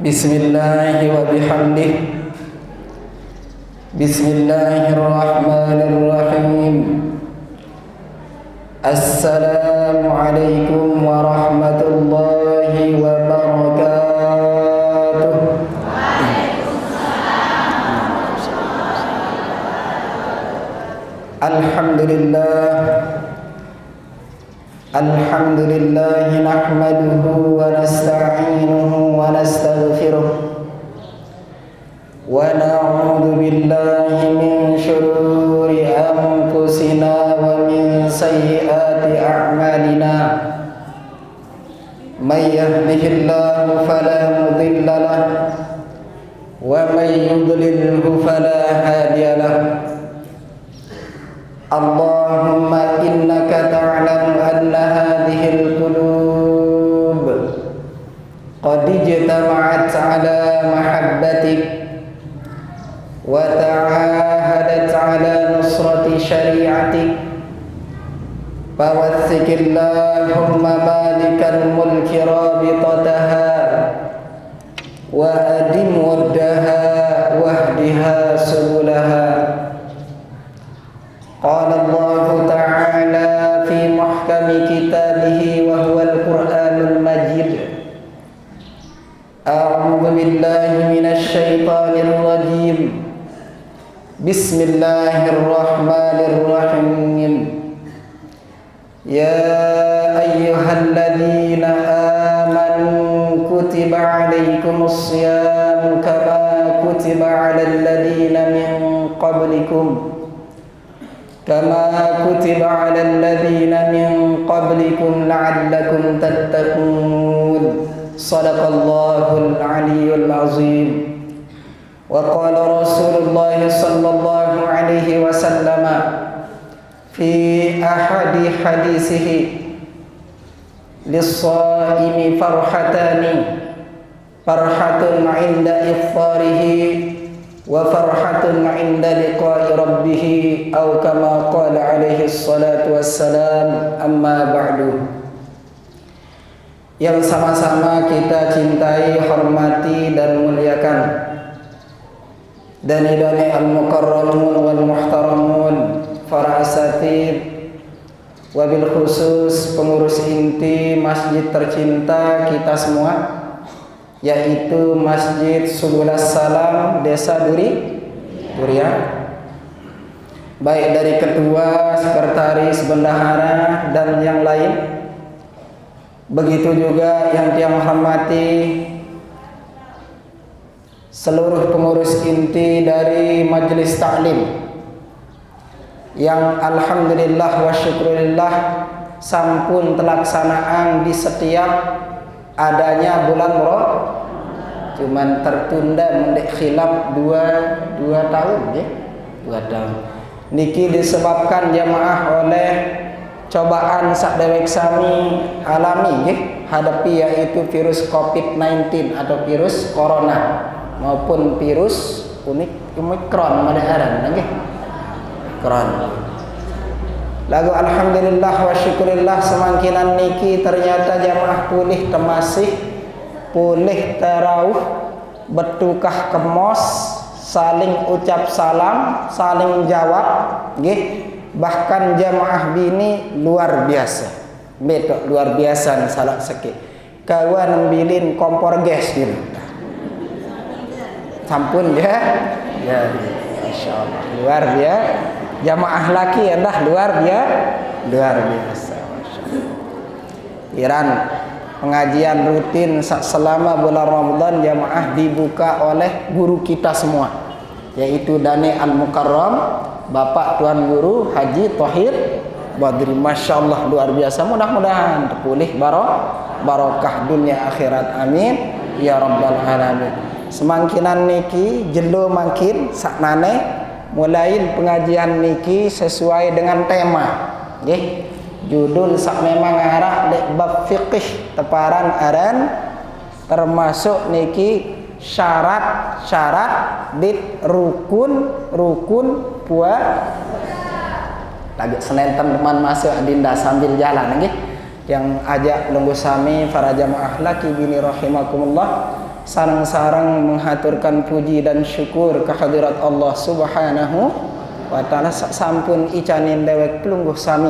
Bismillah wa bihamdih. Bismillahirrahmanirrahim. Assalamualaikum warahmatullahi wabarakatuh. Alhamdulillah nahmaduhu wa nasta'inuhu wa nastaghfiruh wa na'udzu billahi min shururi anfusina wa min sayyiati a'malina. May yahdihillahu fala mudilla lahu wa may yudlilhu fala hadiya lahu. Allahumma innaka ta'lamu anna hadhil qulub qad ijtama'at 'ala mahabbatik wa ta'ahadat 'ala nusrati syari'atik fawatthikillahumma malikal mulki rabitataha wa adim waddaha wahdiha subulaha. Qala Allah Ta'ala fi muhkami kitabihi wa huwa al-Qur'anul Majid. A'udzu billahi minasy syaithanir rajim. Bismillahirrahmanirrahim. Ya ayyuhalladzina amanu kutiba 'alaikumus shiyam kama kutiba 'alal ladzina min qablikum كما كتب على الذين من قبلكم لعلكم تتقون. صدق الله العلي العظيم. وقال رسول الله صلى الله عليه وسلم في أحد حديثه للصائم فرحتان فرحة عند إفطاره wa farhatun 'inda liqa'i rabbih aw kama qala alaihi salatu wassalam. Amma ba'du. Yang sama-sama kita cintai, hormati dan muliakan dan idani al-mukarramun wal muhtaramun, para asatid, wabil khusus pengurus inti masjid tercinta kita semua, yaitu Masjid Subulas Salam Desa Durian, baik dari ketua, sekretaris, bendahara dan yang lain. Begitu juga yang hormati seluruh pengurus inti dari majelis taklim yang alhamdulillah wa syukurillah sampun telaksanaan di setiap adanya bulan cuman tertunda mendek khilaf 2 tahun ya. 2 tahun niki disebabkan jamaah oleh cobaan sak dewek sami alami ya, hadapi yaitu virus COVID-19 atau virus corona maupun virus Omicron madaharan nggih. Omicron. Lagu alhamdulillah wa syukurillah semangkinan niki ternyata jamaah pulih temasih, pulih tarawih, bertukah kemos, saling ucap salam, saling jawab nggih. Bahkan jamaah bini luar biasa. Betok luar biasa salah sekit. Kawan nembilin kompor gas gitu. Sampun ya. Ya, insyaallah luar biasa. Jamaah laki adalah luar biasa. Iran pengajian rutin selama bulan Ramadan jamaah dibuka oleh guru kita semua, yaitu Dani Al-Mukarram, Bapak Tuan Guru Haji Thohir Badri. Masya Allah luar biasa. Mudah-mudahan terpulih barokah dunia akhirat, amin ya rabbal alamin. Semangkinan niki jelo makin saknane mulai pengajian niki sesuai dengan tema nggih. Judul sak memang arah dek bab fiqih teparan aran, termasuk niki syarat-syarat dit rukun puasa. Lagi Senin teman masuk dinda sambil jalan nggih. Yang ajak lungguh sami para jamaah laki bini rahimakumullah sareng-sareng menghaturkan puji dan syukur kehadirat Allah Subhanahu wa taala. Sampun icanin dewek pelungguh sami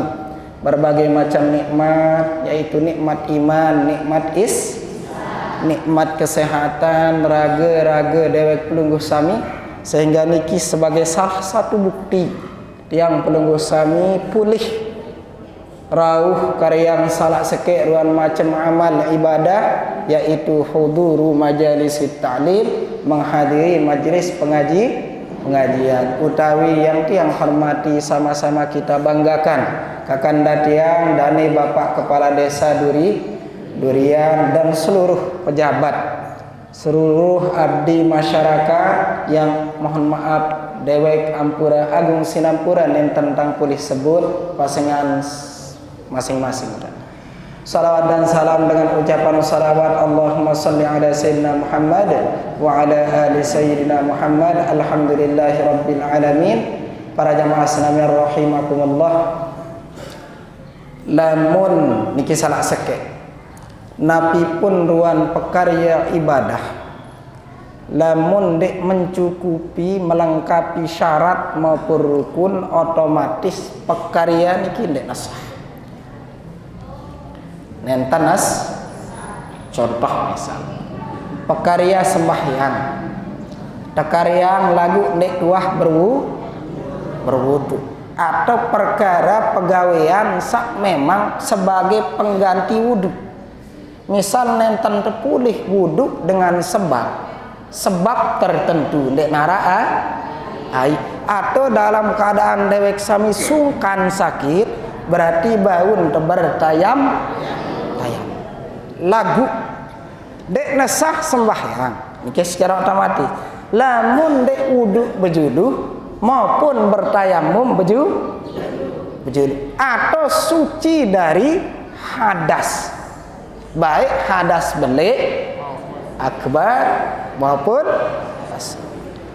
berbagai macam nikmat, yaitu nikmat iman, nikmat kesehatan, raga dewek pelungguh sami, sehingga niki sebagai salah satu bukti tiang pelungguh sami pulih rauh karyang salak sekek ruan macam amal ibadah, yaitu huduru majalisit ta'lim, menghadiri majlis pengajian utawi yang tiang hormati sama-sama kita banggakan kakanda tiang dane Bapak Kepala Desa Durian dan seluruh pejabat, seluruh abdi masyarakat yang mohon maaf dewek ampura agung sinampura yang tentang pulih sebut pasangan masing-masing. Salawat dan salam dengan ucapan salawat Allahumma salli ala sayyidina Muhammad wa ala ali sayyidina Muhammad. Alhamdulillahi rabbil alamin. Para jamaah sekalian rahimakumullah, lamun niki salak seke napi pun ruan pekarya ibadah, lamun dek mencukupi melengkapi syarat maupun rukun, otomatis pekarya niki dek nasah. Nentanas contoh misal pekarya sembahyang, tekaryang lagu nek tuah berwudu, atau perkara pegawaian sak memang sebagai pengganti wudu. Misal nenten terpulih wudu dengan sebab tertentu nek naraa ai, atau dalam keadaan dewek sami sungkan sakit, berarti baun bertayam lagu dek nasah sembahyang niki secara otomatis. Lamun dek wudu bejudu maupun bertayamum bejudu atau suci dari hadas, baik hadas belik akbar maupun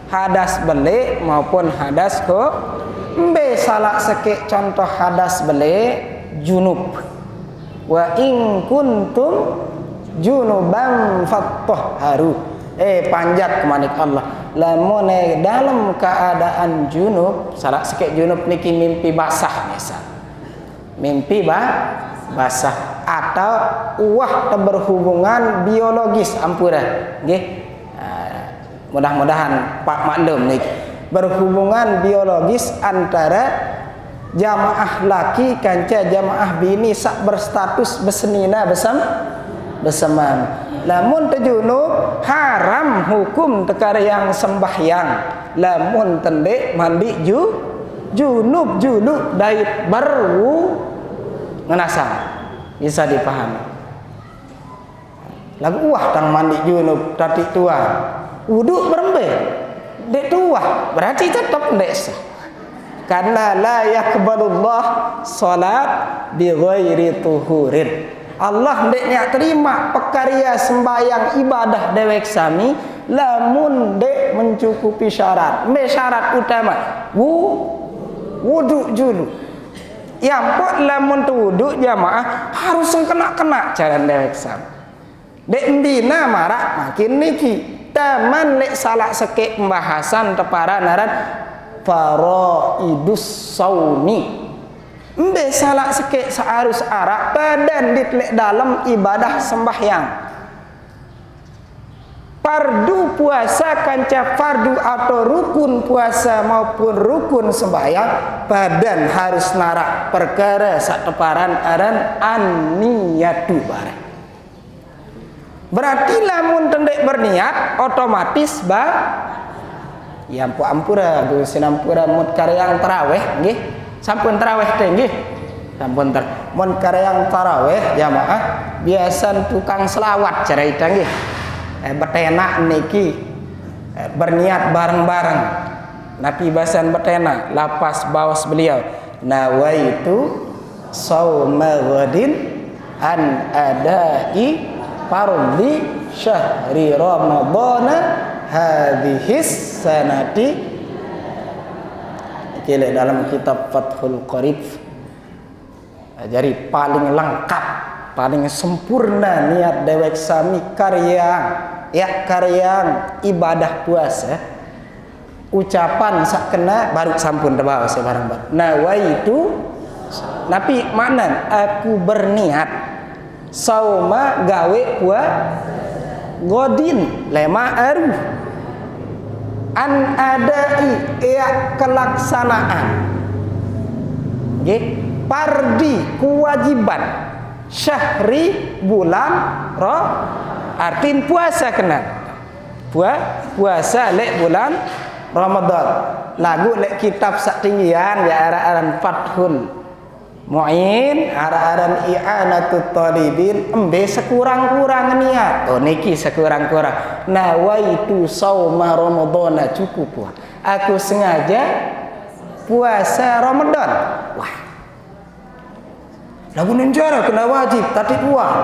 hadas belik maupun hadas mbe salak sekek contoh hadas belik junub. Wa in kuntum junuban fattahharu, panjat kemanik Allah, lamun dalam keadaan junub, salak sekek junub niki mimpi basah misal, mimpi basah atau uah berhubungan biologis ampura nggih, mudah-mudahan Pak maklum niki berhubungan biologis antara jamaah laki kanca jamaah bini sak berstatus besenina bersama. Lamun tejunub haram hukum tekar yang sembahyang, lamun tendek mandi junub dait berwu ngenasang, bisa dipahami. Lagu wah tang mandi junub tati tua wudu berembe dek tua berarti tetap ndek sah. Karena la yaqbalullah salat bi ghairi tuhurin. Allah ndeknya terima pekarya sembayang ibadah dewek sami lamun dek mencukupi syarat. Me syarat utama wudu julu. Yang pot lamun tu wudu jamaah harus kena jalan dewek sami. Dek ndina marak makin niki. Taman lek salak sekek pembahasan tepara naran faraidus saumi, mbe salak sekek seharus arak badan ditlek dalam ibadah sembahyang. Fardu puasa kanca fardu atau rukun puasa maupun rukun sembahyang, badan harus narak perkara sak teparan aran an-niyatu barang. Berarti lamun tendek berniat otomatis ya ampura Gus sinampura mut karyang tarawih nggih sampun tarawih teh nggih sampun mun karyang tarawih jamaah biasan tukang selawat carita nggih betena niki berniat bareng-bareng napi basan betena lapas bawas beliau nawaitu sauma ghadin an adai fardhi syahri ramadhana hadhis sanati. Kile dalam kitab Fathul Qarib, jadi paling lengkap, paling sempurna niat dewek sami karya ya karyang ibadah puasa ucapan sak kena baru sampun terbawa sebarang bar nawaitu tapi makna aku berniat sauma gawe godin lema aru an adai ya kelaksanaan nggih pardi kewajiban syahri bulan artin puasa kena puasa lek bulan Ramadan lagu lek kitab sak tinggian ya aran Fathul Mu'in aran i'anatut talibin embe sekurang-kurang niat niki sekurang-kurang nawaitu sauma ramadhana cukup aku sengaja puasa Ramadan wah lagu nenjara kena wajib tadi uang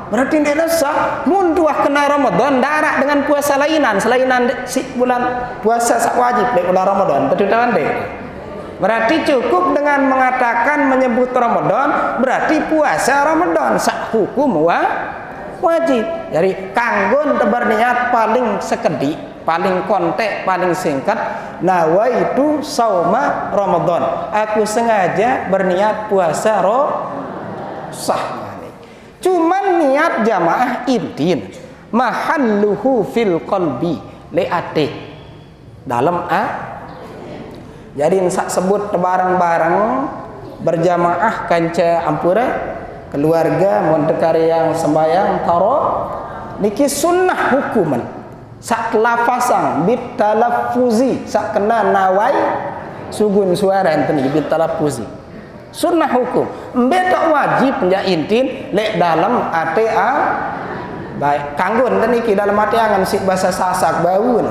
berarti tidak sah mun tuah kena Ramadan darak dengan puasa lainan selainan si bulan puasa sak wajib di bulan Ramadan betul tak ande berarti cukup dengan mengatakan menyebut Ramadan berarti puasa Ramadan sak hukum wajib jadi kanggon tebar niat paling sekedik paling kontek paling singkat nawaitu sauma Ramadan aku sengaja berniat puasa sah cuman niat jamaah intin mahalluhu fil qalbi leate dalam jadi sak sebut bareng-bareng berjamaah kanca ampura keluarga montekar yang sembayang taro niki sunnah hukuman sak lafazan bitalaffuzi sak kena nawai sugun suara enten bitalaffuzi sunnah hukum mbeta wajib ya intin lek dalam ATA baik kanggo enten iki dalam ati angan si bahasa Sasak bau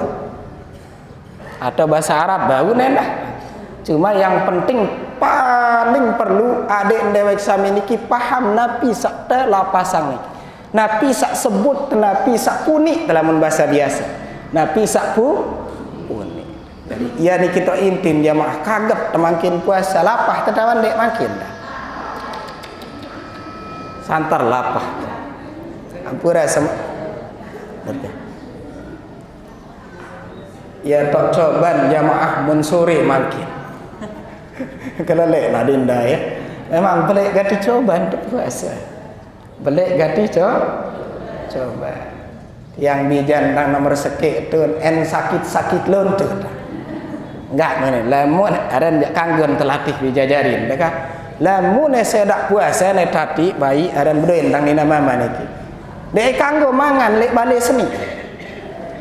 atau bahasa Arab bau nendah cuma yang penting paling perlu adik dewek sami niki paham napi sak te lapasang niki napi sak sebut napi sak kunik dalam bahasa biasa napi sak kunik jadi iya ni kita intin jamaah kaget makin puasa lapah tetawan dek makin dah santar lapah ampura sama ya tok coban jamaah mensuri makin kalau lek nadinda ya memang belik gati coban untuk puasa belik gati coba yang bijan tang nomor sekik tu en sakit-sakit lontu enggak mana lamun aran kanggon telatih bijajarin deka lamun sedak puasa ne tati bayi aran bedoin tang dina mama niki dek kanggo mangan lek balik seni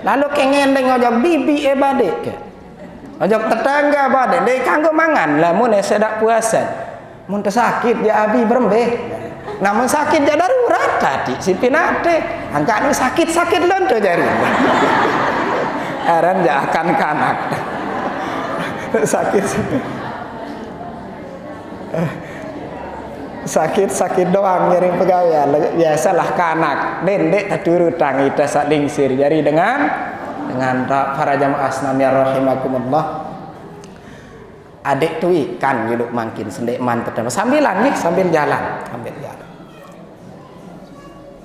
lalu kengen deng ojok bibi badek ke ojok tetangga badek dek kanggo mangan lamun sedak puasa mun sakit ya abi berembeh namun sakit ya darurat tadi si pinate angka ni sakit-sakit lonto jari aran ja akan kanak sakit doang ngiring pegawai biasalah kanak dendek turut tang ita sak lingsir jadi dengan para jamaah asnamiyah rahimakumullah adik tu ikan hidup makin sendek mantep sambilan nih sambil jalan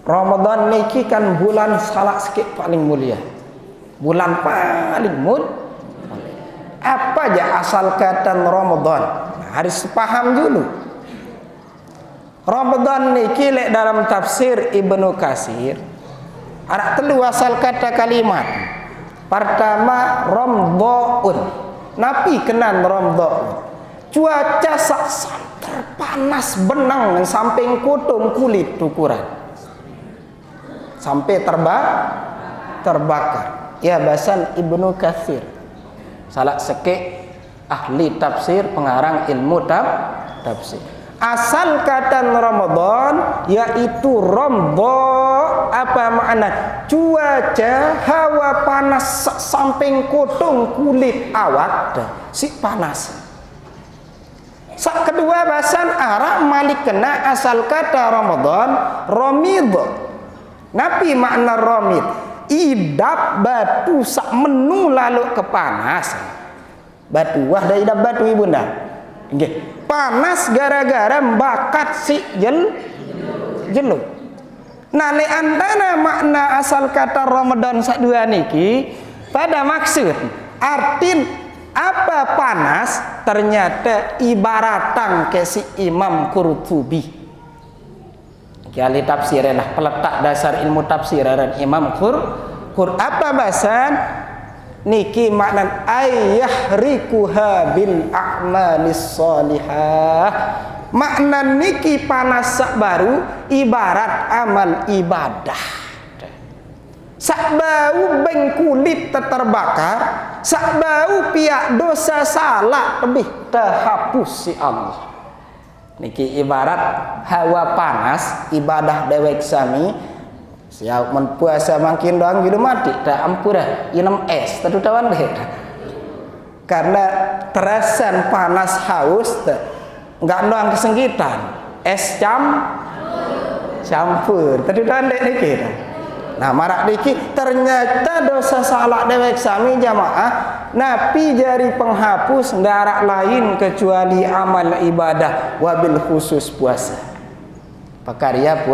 Ramadan niki kan bulan salah sikit paling mulia bulan paling apa aja asal kata Ramadan harus paham dulu Ramadan niki lek dalam tafsir Ibnu Katsir ada telu asal kata kalimat pertama Ramadan napi kenan Ramadan cuaca sak terpanas benang samping kutung kulit ukuran sampai terbakar ya bahasan Ibnu Katsir salah sekek ahli tafsir pengarang ilmu tafsir asal kata Ramadan yaitu Ramadan apa makna cuaca hawa panas samping kutung kulit awak si panas sak kedua bahasan Arab malik kena asal kata Ramadan romid napi makna romid idap batu sak menu lalu kepanasan batu wah dah idap batu ibunda panas gara-gara bakat si jeluk Nah, le antara makna asal kata Ramadan sak dua niki pada maksud artin apa panas ternyata ibaratang ke si Imam Qurtubi. Iki ahli tafsir lah, peletak dasar ilmu tafsir dan Imam apa bahasan niki makna ayyahriquha bil a'malis sholihah. Makna niki panas sak baru ibarat amal ibadah. Sak bau beng kulit terbakar, sak bau piak dosa salah lebih terhapus si Allah. Niki ibarat hawa panas ibadah dewek sami. Siap menpuasa makin doang gitu mati tak ampura inem es tadu tawan deh. Karena terasan panas haus enggak doang kesenggitan es campur tadi tandek dikit. Nah marak dikit ternyata dosa salah dewek sami jamaah napi jari penghapus darak lain kecuali amal ibadah wabil khusus puasa pekarya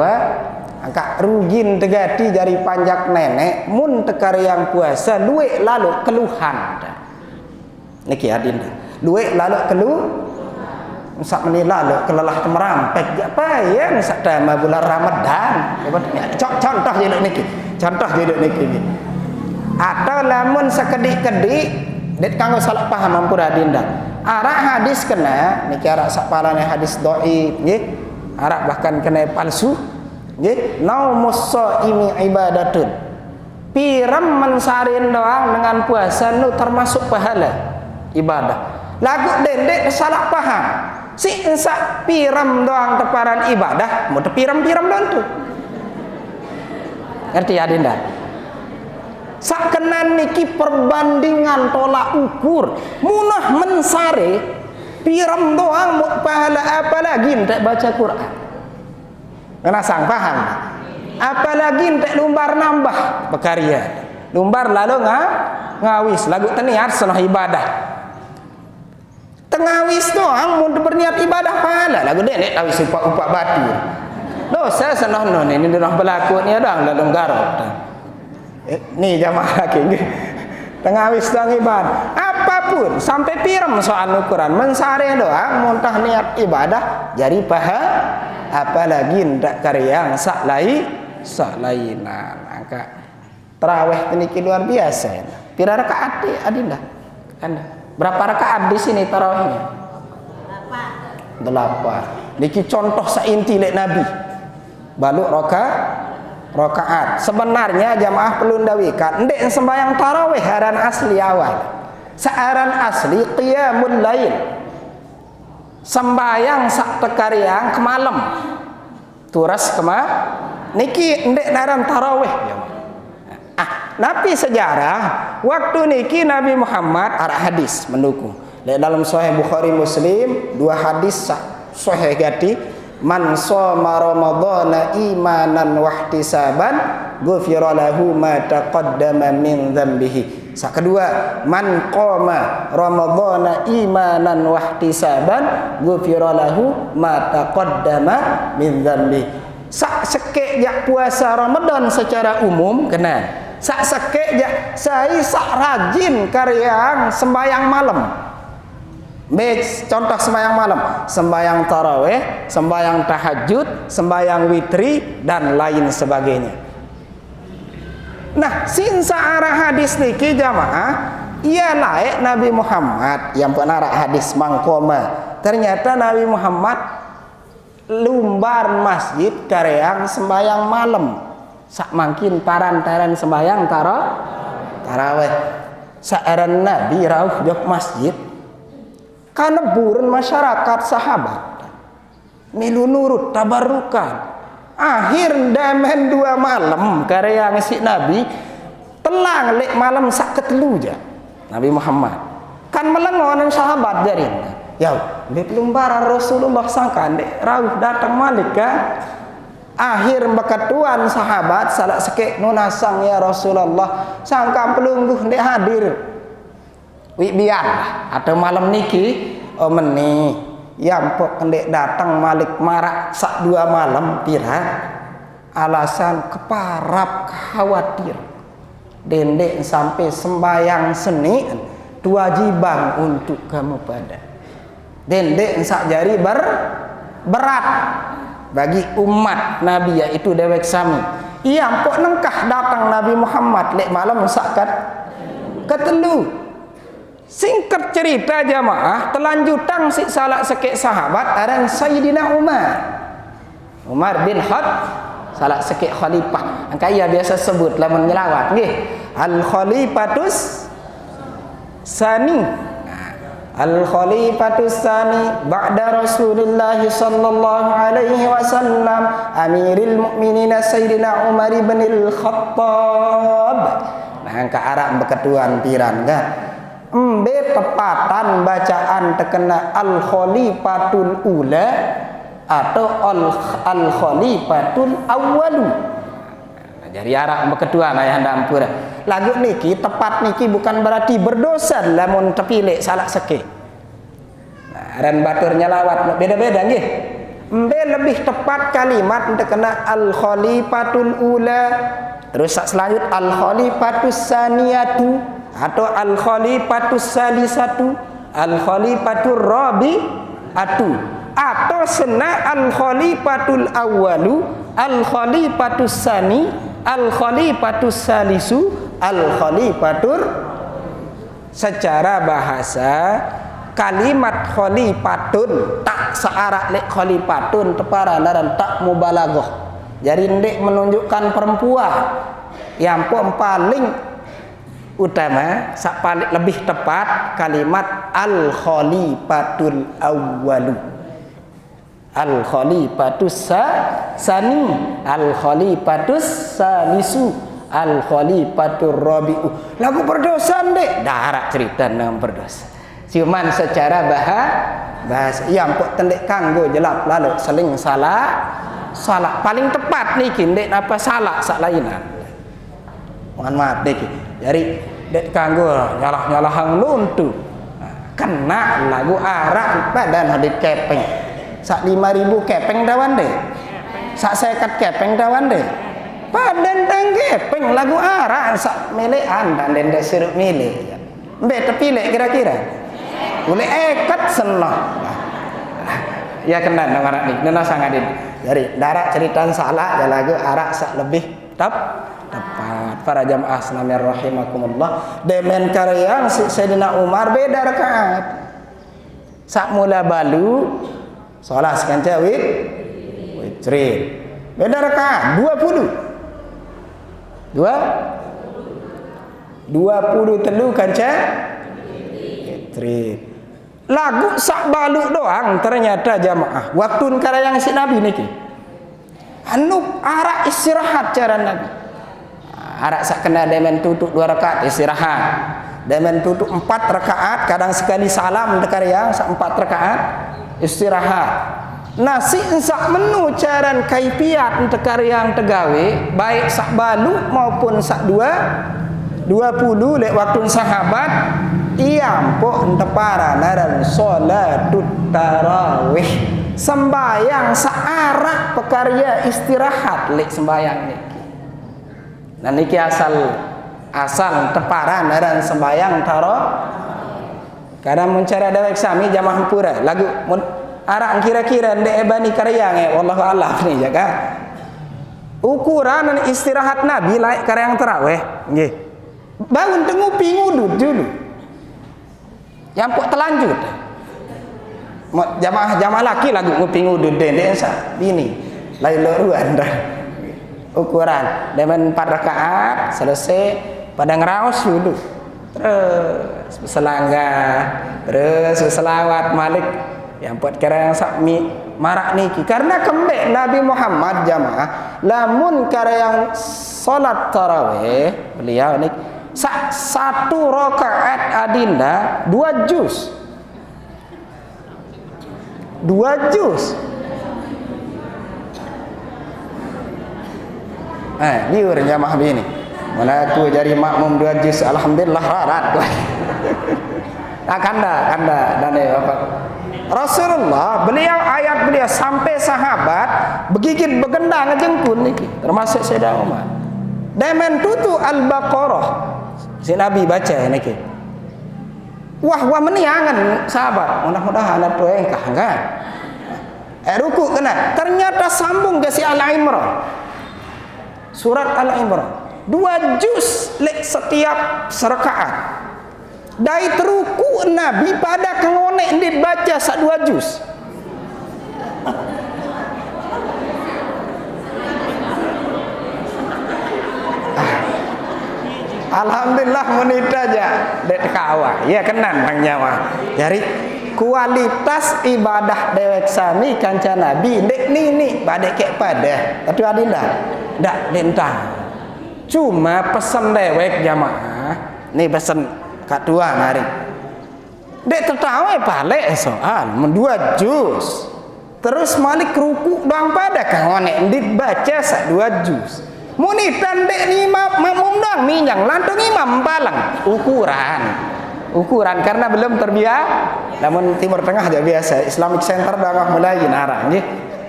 angka rugin tegati jari panjak nenek mun tekar yang puasa duit lalu keluhan niki adinda duit lalu sak menila lo kelelah temerampek apa ya sak dama bulan Ramadan contoh jadi niki atau lamun sekedik-kedik det kanggo salah paham ampura dinda arak hadis kena niki arak sak palane hadis dhaif nggih arak bahkan kena palsu nggih naumus shaimi ibadatun piram mensarin doang dengan puasa nu termasuk pahala ibadah lagu dendek salah paham si ensak piram doang teparan ibadah mau piram-piram doang tuh ngerti ya dinda sak kenan niki perbandingan tolak ukur munah mensare piram doang mau pahala apalagi entek baca Quran kena sang paham apalagi entek lumbar nambah bekarya lumbar lalu ngawis lagu teniat senah ibadah tengawis doang mau berniat ibadah pahala lagu dek awis upak batu dosa senonon ini dorang berlaku ni doang dalam garot ni jamaah lagi tengawis doang ibadah apapun sampai piram soal ukuran mensare doang muntah niat ibadah jadi pahala apalagi ndak karyang sak lainan angka tarawih niki luar biasa pira rakaat adinda anda berapa rakaat di sini tarawihnya? 8. Niki contoh sainti lek Nabi. Baluk rakaat. Sebenarnya jamaah perlu ndawikan, ndek sembayang tarawih aran asli awal. Saaran asli qiyamul lail. Sembayang sak tekariang kemalem. Turas niki ndek aran tarawih. Nabi sejarah waktu niki Nabi Muhammad arah hadis mendukung dalam Sahih Bukhari Muslim dua hadis sahih gati man shoma ramadhana imanan wahtisaban ghufira lahu ma taqaddama min dhanbihi sak kedua man qama ramadhana imanan wahtisaban ghufira lahu ma taqaddama min dhanbihi sak sekek jak puasa Ramadan secara umum kena sak sekek saya sak rajin karyang sembayang malam. Contoh sembayang malam, sembayang tarawih, sembayang tahajud, sembayang witri dan lain sebagainya. Nah, sinsa arah hadis niki jamaah, ia layak Nabi Muhammad yang pernah arah hadis mangkoma. Ternyata Nabi Muhammad lumbar masjid karyang sembayang malam. Sak mangkin taran sembayang tarawih saaran Nabi rauh jok masjid karena buron masyarakat sahabat milu nurut tabarukan akhir damen 2 malam karya si Nabi telang lek malam sak ketelu ja Nabi Muhammad kan melengonan sahabat jarin ya lek lumbaran Rasulullah sangkan dek rauh datang malik kan akhir bekatuan sahabat salah sekek nunasang ya Rasulullah sangka pelungguh ndek hadir biar atau malam niki meni yang pok ndek datang malik marak sak 2 malam pira alasan keparap khawatir dendek sampai sembayang seni kewajiban untuk kamu pada dendek sak jari berat bagi umat Nabi yaitu dewek sami. Ia pok nengkah datang Nabi Muhammad lek malam sakat ketelu. Singkat cerita jamaah, telanjutan si salah sekek sahabat aran Sayyidina Umar bin salah sekek khalifah. Angka ia biasa sebut lamun nyelawat nggih. Al khalifatus sani. Al khalifatus sani ba'da Rasulillah sallallahu alaihi wasallam Amiril Mukminin Sayyidina Umar bin Al-Khattab. Nah, angka Arab beketuan tiran kan. Embe tepatan bacaan terkena al khalifatul ula atau al khalifatul awwalu. Jadi Arab beketuan ayah dampur. Lagu niki tepat niki bukan berarti berdosa lamun terpilih salah sekek. Nah, dan baturnya lawat beda-beda nggih. Embe lebih tepat kalimat terkena al khalifatul ula. Terus selanjut al khalifatus saniyatu atau al khalifatus salisatu, al khalifatur rabi'atu, atau sena al khalifatul awwalu, al khalifatus sani, al khalifatus salisu, al khalifatur. Secara bahasa kalimat khalifatun tak searak lek khalifatun teparan dan tak mubalaghah. Jadi ndek menunjukkan perempuan yang paling utama, paling lebih tepat kalimat al khalifatul awwalu, al khalifatus sani, al khalifatus salisu, al khalifatur rabi'u. Lagu berdosa ndek darat cerita nang berdosa. Cuman secara bahasa yang pok tendek kanggo jelap lalu seling salah paling tepat niki ndek apa salah sak lainan. Mohon maaf niki. Jadi dek kanggo nyalah hang luntu. Kena lagu arak badan hadit kepeng. Sak 5.000 kepeng dawan deh. Sak 50 kepeng dawan deh. Padan tang kepeng lagu arak sak melean dan dendek sirup mile. Mbe tepilek kira-kira. Boleh ekat senang. Ya kena nang arak ni. Nana sangadin. Jadi darat cerita salah ya lagu arak sak lebih tepat. Para jamaah sekalian rahimakumullah, demen karyang Sayyidina Umar beda rakaat. Sak mula balu salat kanca witrin. Beda rakaat 20 telu kanca witrin. Lagu sak balu doang ternyata jamaah. Waktu karyang si Nabi niki. Anu arak istirahat cara Nabi. Arak sak kena demen tutup 2 rakaat istirahat. Demen tutup 4 rakaat kadang sekali salam dekar yang sak 4 rakaat istirahat. Nasi sak menu caran kaifiat dekar yang tegawe baik sak balu maupun sak 20 lek waktu sahabat ia pok tepara naran salatut tarawih sembayang searak pekarya istirahat lek sembayang ni. Dan niki asal teparan dan sembayang taro. Kadang mencari dewek sami jamaah pura lagu arak kira-kira ndek ebani karyang wallahu a'lam ni jaga. Ukuran istirahat Nabi laik karyang tarawih nggih. Bangun tengupi ngudut dulu. Yang pok telanjut. Jamaah laki lagu ngupi ngudut ndek sa bini. Lain loruan dah. Ukuran demen 4 rakaat selesai pada ngeraos dulu terus selanggar terus selawat malik yang buat kira yang sakmi marak niki karena kembek Nabi Muhammad jamaah lamun kira yang salat tarawih beliau ni 1 rakaat adinda 2 juz liur jamaah begini. Mana aku jadi makmum 2 juz alhamdulillah rarat. Kanda dan bapak. Rasulullah beliau ayat beliau sampai sahabat begigit begendang ngejengkun niki termasuk Sayyidina Umar. Demen tutu Al-Baqarah si Nabi baca niki. Wah meniangan sahabat mudah-mudahan ada engkah enggak. Ruku kena ternyata sambung ke si Al-Imran. Surat Al-Imran 2 juz lek setiap serakaat. Dari teruku Nabi pada kengonek ndit baca sak 2 juz. Alhamdulillah menit aja dek kawa. Ya kenan bang nyawa. Jadi kualitas ibadah dewek sami kanca Nabi ndek nini badek kek pada. Tapi adinda ndak dentah. Cuma pesan dewek jamaah. Nih pesan kedua mari. Dek tertawa balik soal 2 juz. Terus malik ruku doang pada kangonek ndit baca sak 2 juz. Munitan dek imam makmum doang minjang lantung imam palang ukuran karena belum terbiasa. Namun Timur Tengah aja biasa Islamic Center doang mulai narang nggih.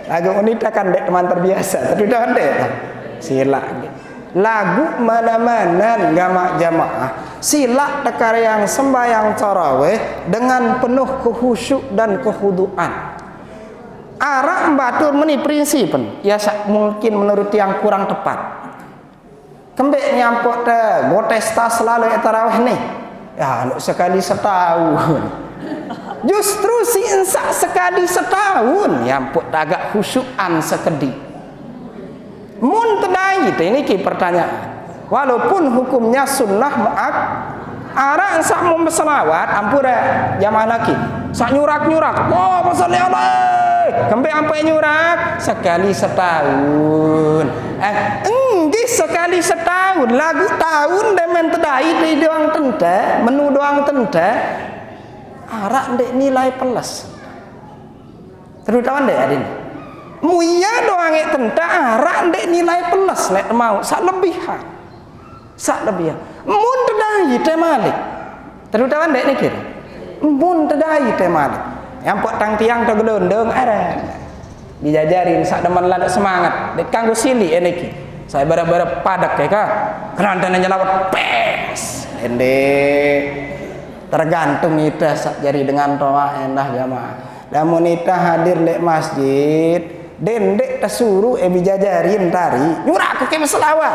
Lagu unita kan dek teman terbiasa tapi dah dek sila lagu mana-mana gamak jamaah sila tekar yang sembahyang tarawih dengan penuh kehusyuk dan kekhuduan. Arah batur meni prinsipen ya mungkin menurut yang kurang tepat. Kembek nyampok te gotesta selalu tarawih nih. Ya sekali setahun. Justru si ensak sekali setahun nyampok agak khusyukan sekedi. Mun tedai ini ki pertanyaan. Walaupun hukumnya sunnah mu'ak, arah sak mau selawat ampura jamaah laki. Sak nyurak-nyurak. Oh, sholli alaihi. Kembe ampe nyurak sekali setahun. Enggih sekali setahun. Lagu tahun demen tedai di doang tenda, menu doang tenda. Arah ndek nilai plus. Terutama ndek adin. Muya doang ek tenta arah ndek nilai plus lek mau sak lebihan. Sak lebihan. Mun tedai teh malik. Terutama ndek ni kira. Mun tedai teh malik. Yang pok tang tiang to gedondong ada. Dijajarin sak demen ladak semangat. Dek kanggo sili eniki. Saya bara-bara padak ya ka. Kerantan nyelawat pes. Endek. Tergantung kita sak jari dengan toa endah jamaah. Lamun kita hadir lek masjid dendek tersuruh bijajarin tari nyurak ke selawat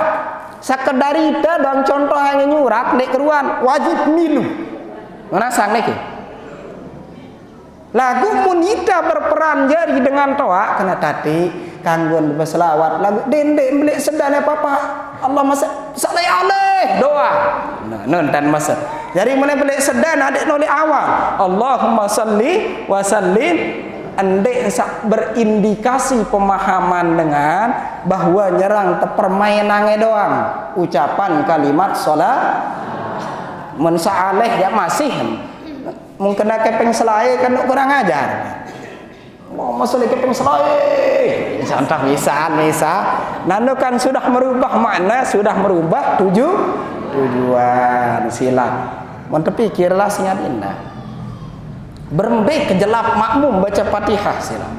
sakedarita dan contoh hanya nyurak dek keruan wajib milu mana sang niki lagu munita berperan jari dengan toa kena tati kanggon berselawat lagu dendek beli sedan apa Allah masa salih alaih doa nah nonton masa jadi mana beli sedan adik nolih awal Allahumma salli wa sallim andai berindikasi pemahaman dengan bahwa nyerang permainannya doang ucapan kalimat sholat mensaaleh ya masih mungkin kepeng selai kan kurang ajar mau masalah kepeng selai contoh misal nano kan sudah merubah makna sudah merubah tujuan silang mau terpikirlah sangat indah berembik kejelap makmum baca Fatihah sila.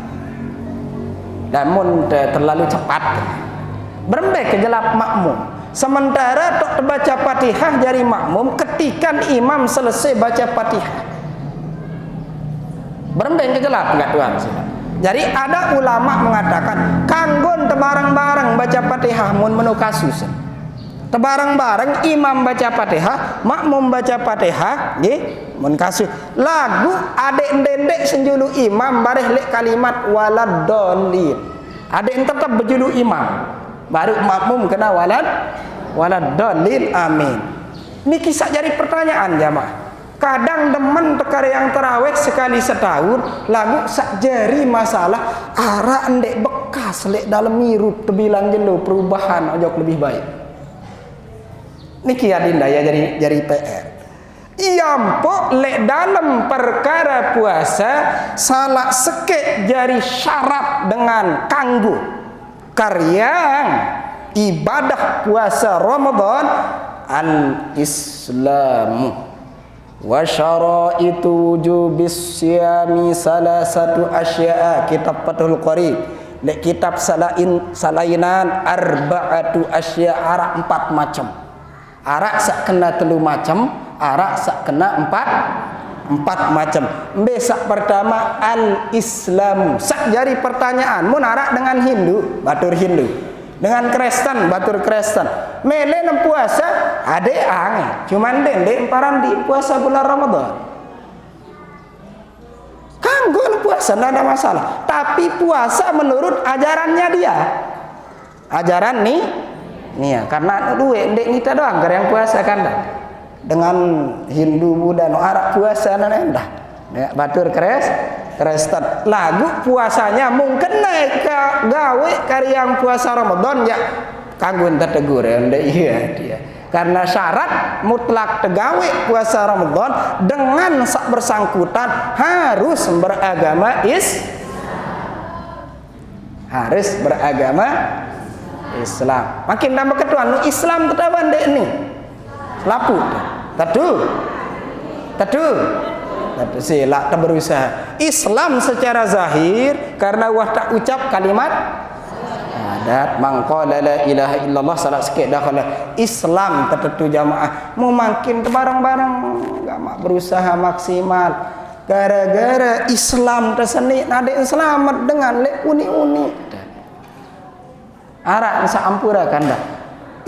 Namun terlalu cepat. Berembik kejelap makmum. Sementara tok baca Fatihah jari makmum ketika imam selesai baca Fatihah. Berembik kejelap enggak tuan sila. Jadi ada ulama mengatakan kanggon tebarang-barang baca Fatihah mun menu kasus. Tebarang-barang imam baca Fatihah, makmum baca Fatihah, nggih, mun kasus. Lagu adek ndendek senjulu imam bareh lek kalimat waladdallin. Adek tetap berjulu imam. Baru makmum kena waladdallin amin. Niki sak jadi pertanyaan jamaah. Kadang demen tekar yang tarawih sekali setahun, lagu sak jari masalah arah ndek bekas lek dalam mirut tebilang jelo perubahan ojok lebih baik. Niki adinda ya jadi PR. Iampok lek dalam perkara puasa salah sekek jari syarat dengan kanggo karyang ibadah puasa Ramadan al-Islamu Wa syaraitu wujubis syami salasatu asya'a. Kitab Fathul Qarib. Lek kitab salainan arba'atu asya', arak 4 macam. Arak sak kena 3 macam, arak sak kena 4 macam. Besak pertama al-Islam. Sak jari pertanyaan, mun arak dengan Hindu, batur Hindu. Dengan Kristen, batur Kristen. Mele nem puasa, ade ange. Cuman dendek paran di puasa bulan Ramadan. Kanggo puasa tidak ada masalah. Tapi puasa menurut ajarannya dia. Ajaran nih ya, karena duit ndek kita doang yang puasa kan dah. Dengan Hindu, Buddha, no Arab puasa nanda. Ya, batur Kristen. Lagu puasanya mungkin naik ke gawe karyang puasa Ramadan ya kanggo tertegur ya ndek iya dia. Karena syarat mutlak tegawe puasa Ramadan dengan sak bersangkutan harus beragama harus beragama Islam. Makin nama ketuan Islam ketahuan dek ni. Laput. Tadu sila tak berusaha. Islam secara zahir karena wah tak ucap kalimat syahadat, mangqala la ilaha illallah salat sikit dah kalau Islam tertentu jamaah. Mau makin barang-barang enggak mak berusaha maksimal. Gara-gara Islam terseni nade selamat dengan lek uni-uni. Arak bisa ampura kan dah.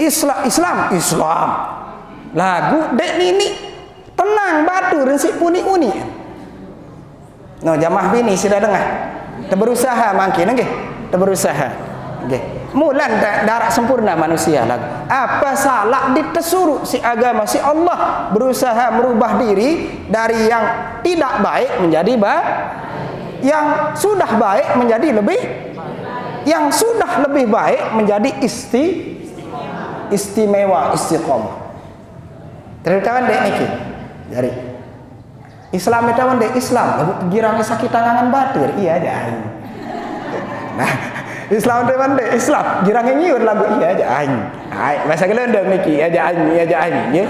Islam. Lagu dek nini tenang batu rensik uni-uni. No jamaah bini sudah dengar. Terberusaha makin nggih. Terberusaha. Nggih. Mulan darat sempurna manusia lagu. Apa salah ditesuruh si agama si Allah berusaha merubah diri dari yang tidak baik menjadi baik. Yang sudah baik menjadi lebih, yang sudah lebih baik menjadi istimewa, istiqomah. Terutama dek niki dari Islam itu dek Islam, girangnya sakit tangan batur, iya aja. Nah, Islam itu dek Islam, girangnya nyiur lagu iya aja. Bahasa Kelendang niki aja ya.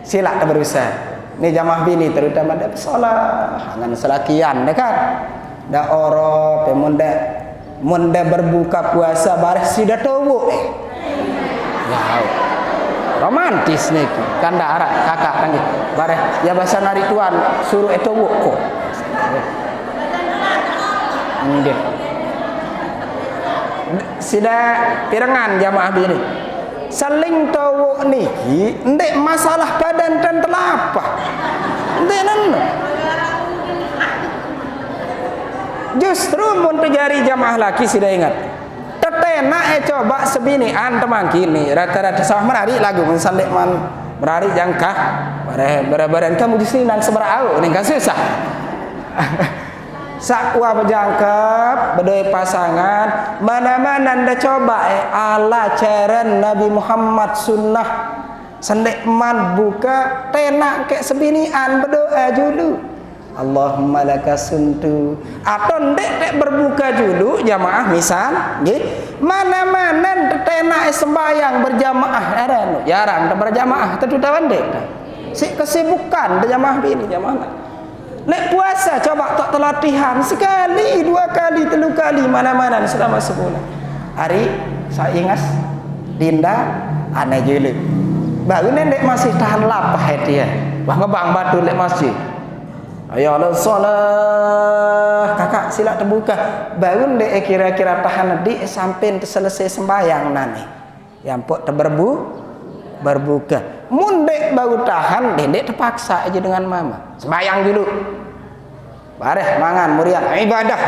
Sila tak berusaha. Ini jamaah bini terutama dak salah, dengan selakian dek kan. Dak oro mun berbuka puasa baris sudah tahu wow. Romantis nih kan dak arak kakak kan baris ya bahasa nari tuan suruh tahu kok. Nggih. Sida pirengan jamaah bini. Saling tahu niki ndek masalah badan dan telapak. Ndek nana. Justru mun terjadi jamaah laki sudah ingat. Tetena coba sebinian teman kini rata-rata sawah menari lagu mensandek man menari jangkah bare-bare kamu di sini nang seberau ning kan susah. Sakwa berjangkap berdua pasangan mana-mana anda coba ala cara Nabi Muhammad sunnah sandek man buka tenak kayak sebinian berdoa dulu. Allahumma laka suntu atau ndek berbuka dulu jamaah misal nggih mana-mana tenak sembahyang berjamaah jarang berjamaah terutama ndek si kesibukan jamaah bini jamaah lek puasa coba tak latihan sekali 2 kali 3 kali mana-mana selama sebulan hari saya ingat Dinda aneh jeli baru ndek masih tahan lapah dia wah ngebang batu lek masjid. Ayo Allah salat kakak sila terbuka baru dek kira-kira tahan di sampai selesai sembahyang nani yang pok berbuka mun dek baru tahan dek terpaksa aja dengan mama sembahyang dulu bareh mangan muriat ibadah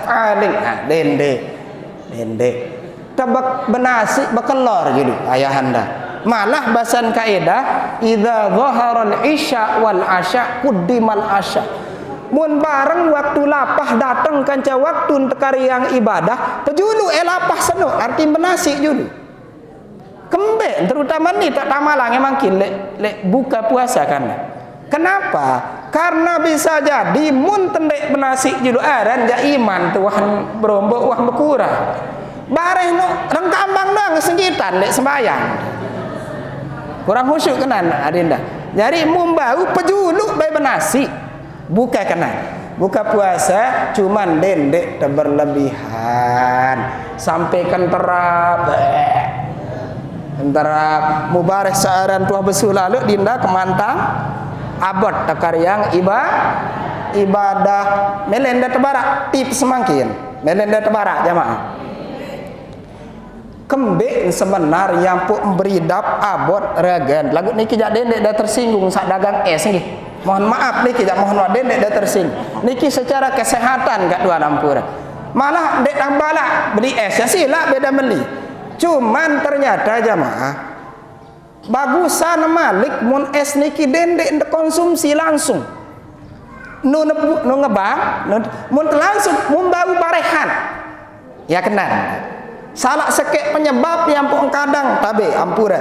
paling dendek tabak benasi bekelor jadi ayahanda. Malah bahasan kaidah idza dhaharal isya wal asya quddimal asya. Mun bareng waktu lapah datang kanca waktu tekari yang ibadah tejulu lapah seno arti benasi julu. Kembe terutama ni tak tamalang emang lek buka puasa kan. Kenapa? Karena bisa jadi mun tendek benasi julu aran ja iman tu wah berombok wah berkurang. Bareh no rengkambang dong sengkitan lek sembayang. kurang khusyuk kenan adinda. Jadi membau pejuluk bae benasi buka kenan. Buka puasa cuman dendek berlebihan sampai kenterap mubarak searan tuah besu lalu dinda kemantang abot takar yang ibadah melenda tebarak tips semakin melenda tebarak jamaah kembek sebenar yang pun beridap abot regen lagu niki jak dendek dah tersinggung sak dagang es nggih. Mohon maaf niki jak mohon dendek dah tersinggung. Niki secara kesehatan kat dua Rampura. Malah dek dah balak beli es ya sila beda beli. Cuman ternyata jamaah bagusan Malik mun es niki dendek konsumsi langsung. Nu ngebang, mun langsung mun bau barehan. Ya kenan. Salah sekek penyebab yang pun kadang tabe ampura.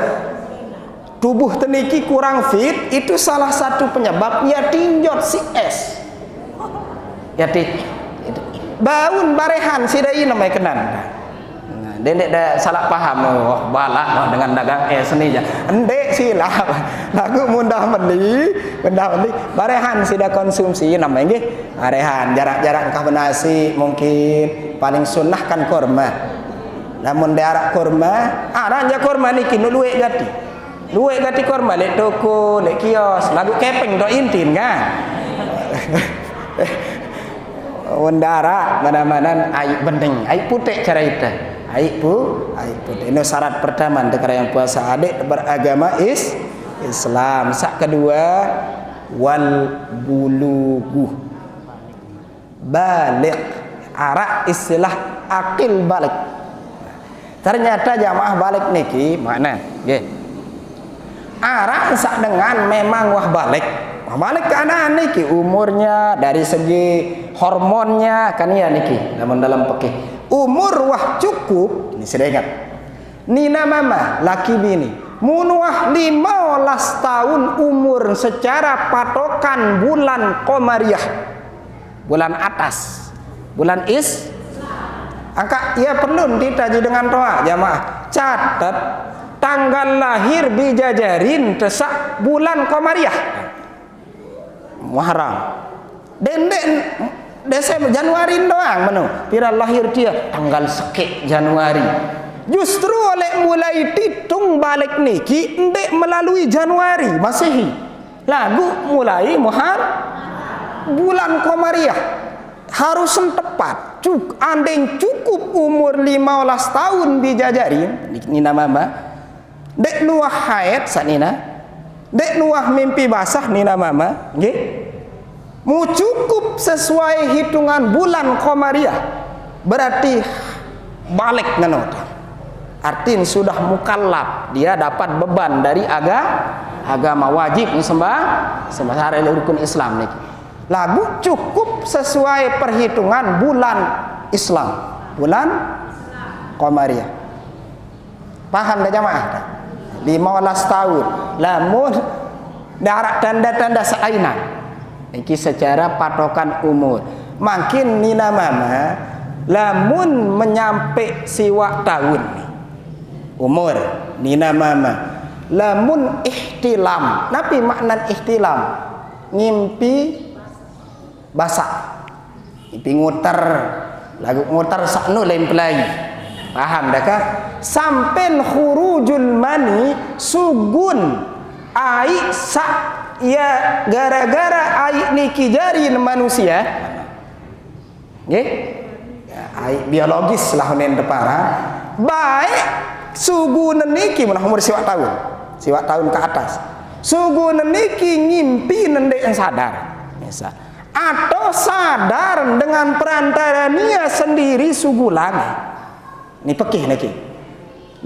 Tubuh teniki kurang fit itu salah satu penyebab ya tinjot si es. Ya baun barehan sidai namanya kenan. Nah, dendek dah salah paham oh balak dengan dagang es ni je. Endek silap. Lagu mudah meli barehan sida konsumsi namanya nggih. Barehan jarak-jarak kah nasi mungkin paling sunnah kan kurma. Namun daerah kurma, ranja kurma niki nu luwek gati kurma lek toko, lek kios, lagu kepeng do intin kan. Wandara mana-mana air bening, air putih cara itu. Air putih. Ini syarat pertama untuk yang puasa adik beragama Islam. Sak kedua wal bulugu. Balik. Arak istilah akil balik. Ternyata jamaah balik niki mana? Nggih. Arah sak dengan memang wah balik keadaan niki umurnya dari segi hormonnya kan ya niki dalam fikih. Umur wah cukup, ini sudah ingat. Nina mama laki bini mun wah 15 tahun umur secara patokan bulan Qamariyah. Bulan atas. Bulan angka ia perlu ditaji dengan doa jamaah. Catat tanggal lahir bijajarin tesak bulan Qamariyah. Muharram. Dendek Desember Januari doang menu. Pira lahir dia tanggal sekek Januari. Justru oleh mulai titung balik niki ndek melalui Januari Masehi. Lagu mulai bulan Qamariyah. Harus tepat andeng cukup umur 15 tahun dijajarin nina mama dek nuah haid sanina dek nuah mimpi basah nina mama nggih mu cukup sesuai hitungan bulan Qamariyah berarti balik nganota artin sudah mukallaf dia dapat beban dari agama wajib sembah hari rukun Islam niki lagu cukup sesuai perhitungan bulan Islam, bulan Qamariyah. Paham dah jamaah? 15 tahun. Lamun darat tanda-tanda seainan. Ini secara patokan umur. Makin nina mama lamun menyampai siwak tahun umur nina mama lamun ihtilam. Napi makna ihtilam? Ngimpi basak ipi nguter lagu nguter sakno lain pelai paham dah kah sampai khurujul mani sugun ai sak ya gara-gara ai niki jari manusia nggih ya, ai biologis lah nen depara baik sugun niki mun umur siwak tahun ke atas sugun niki ngimpi nendek yang sadar misal atau sadar dengan perantara nia sendiri sugulang ini pekih niki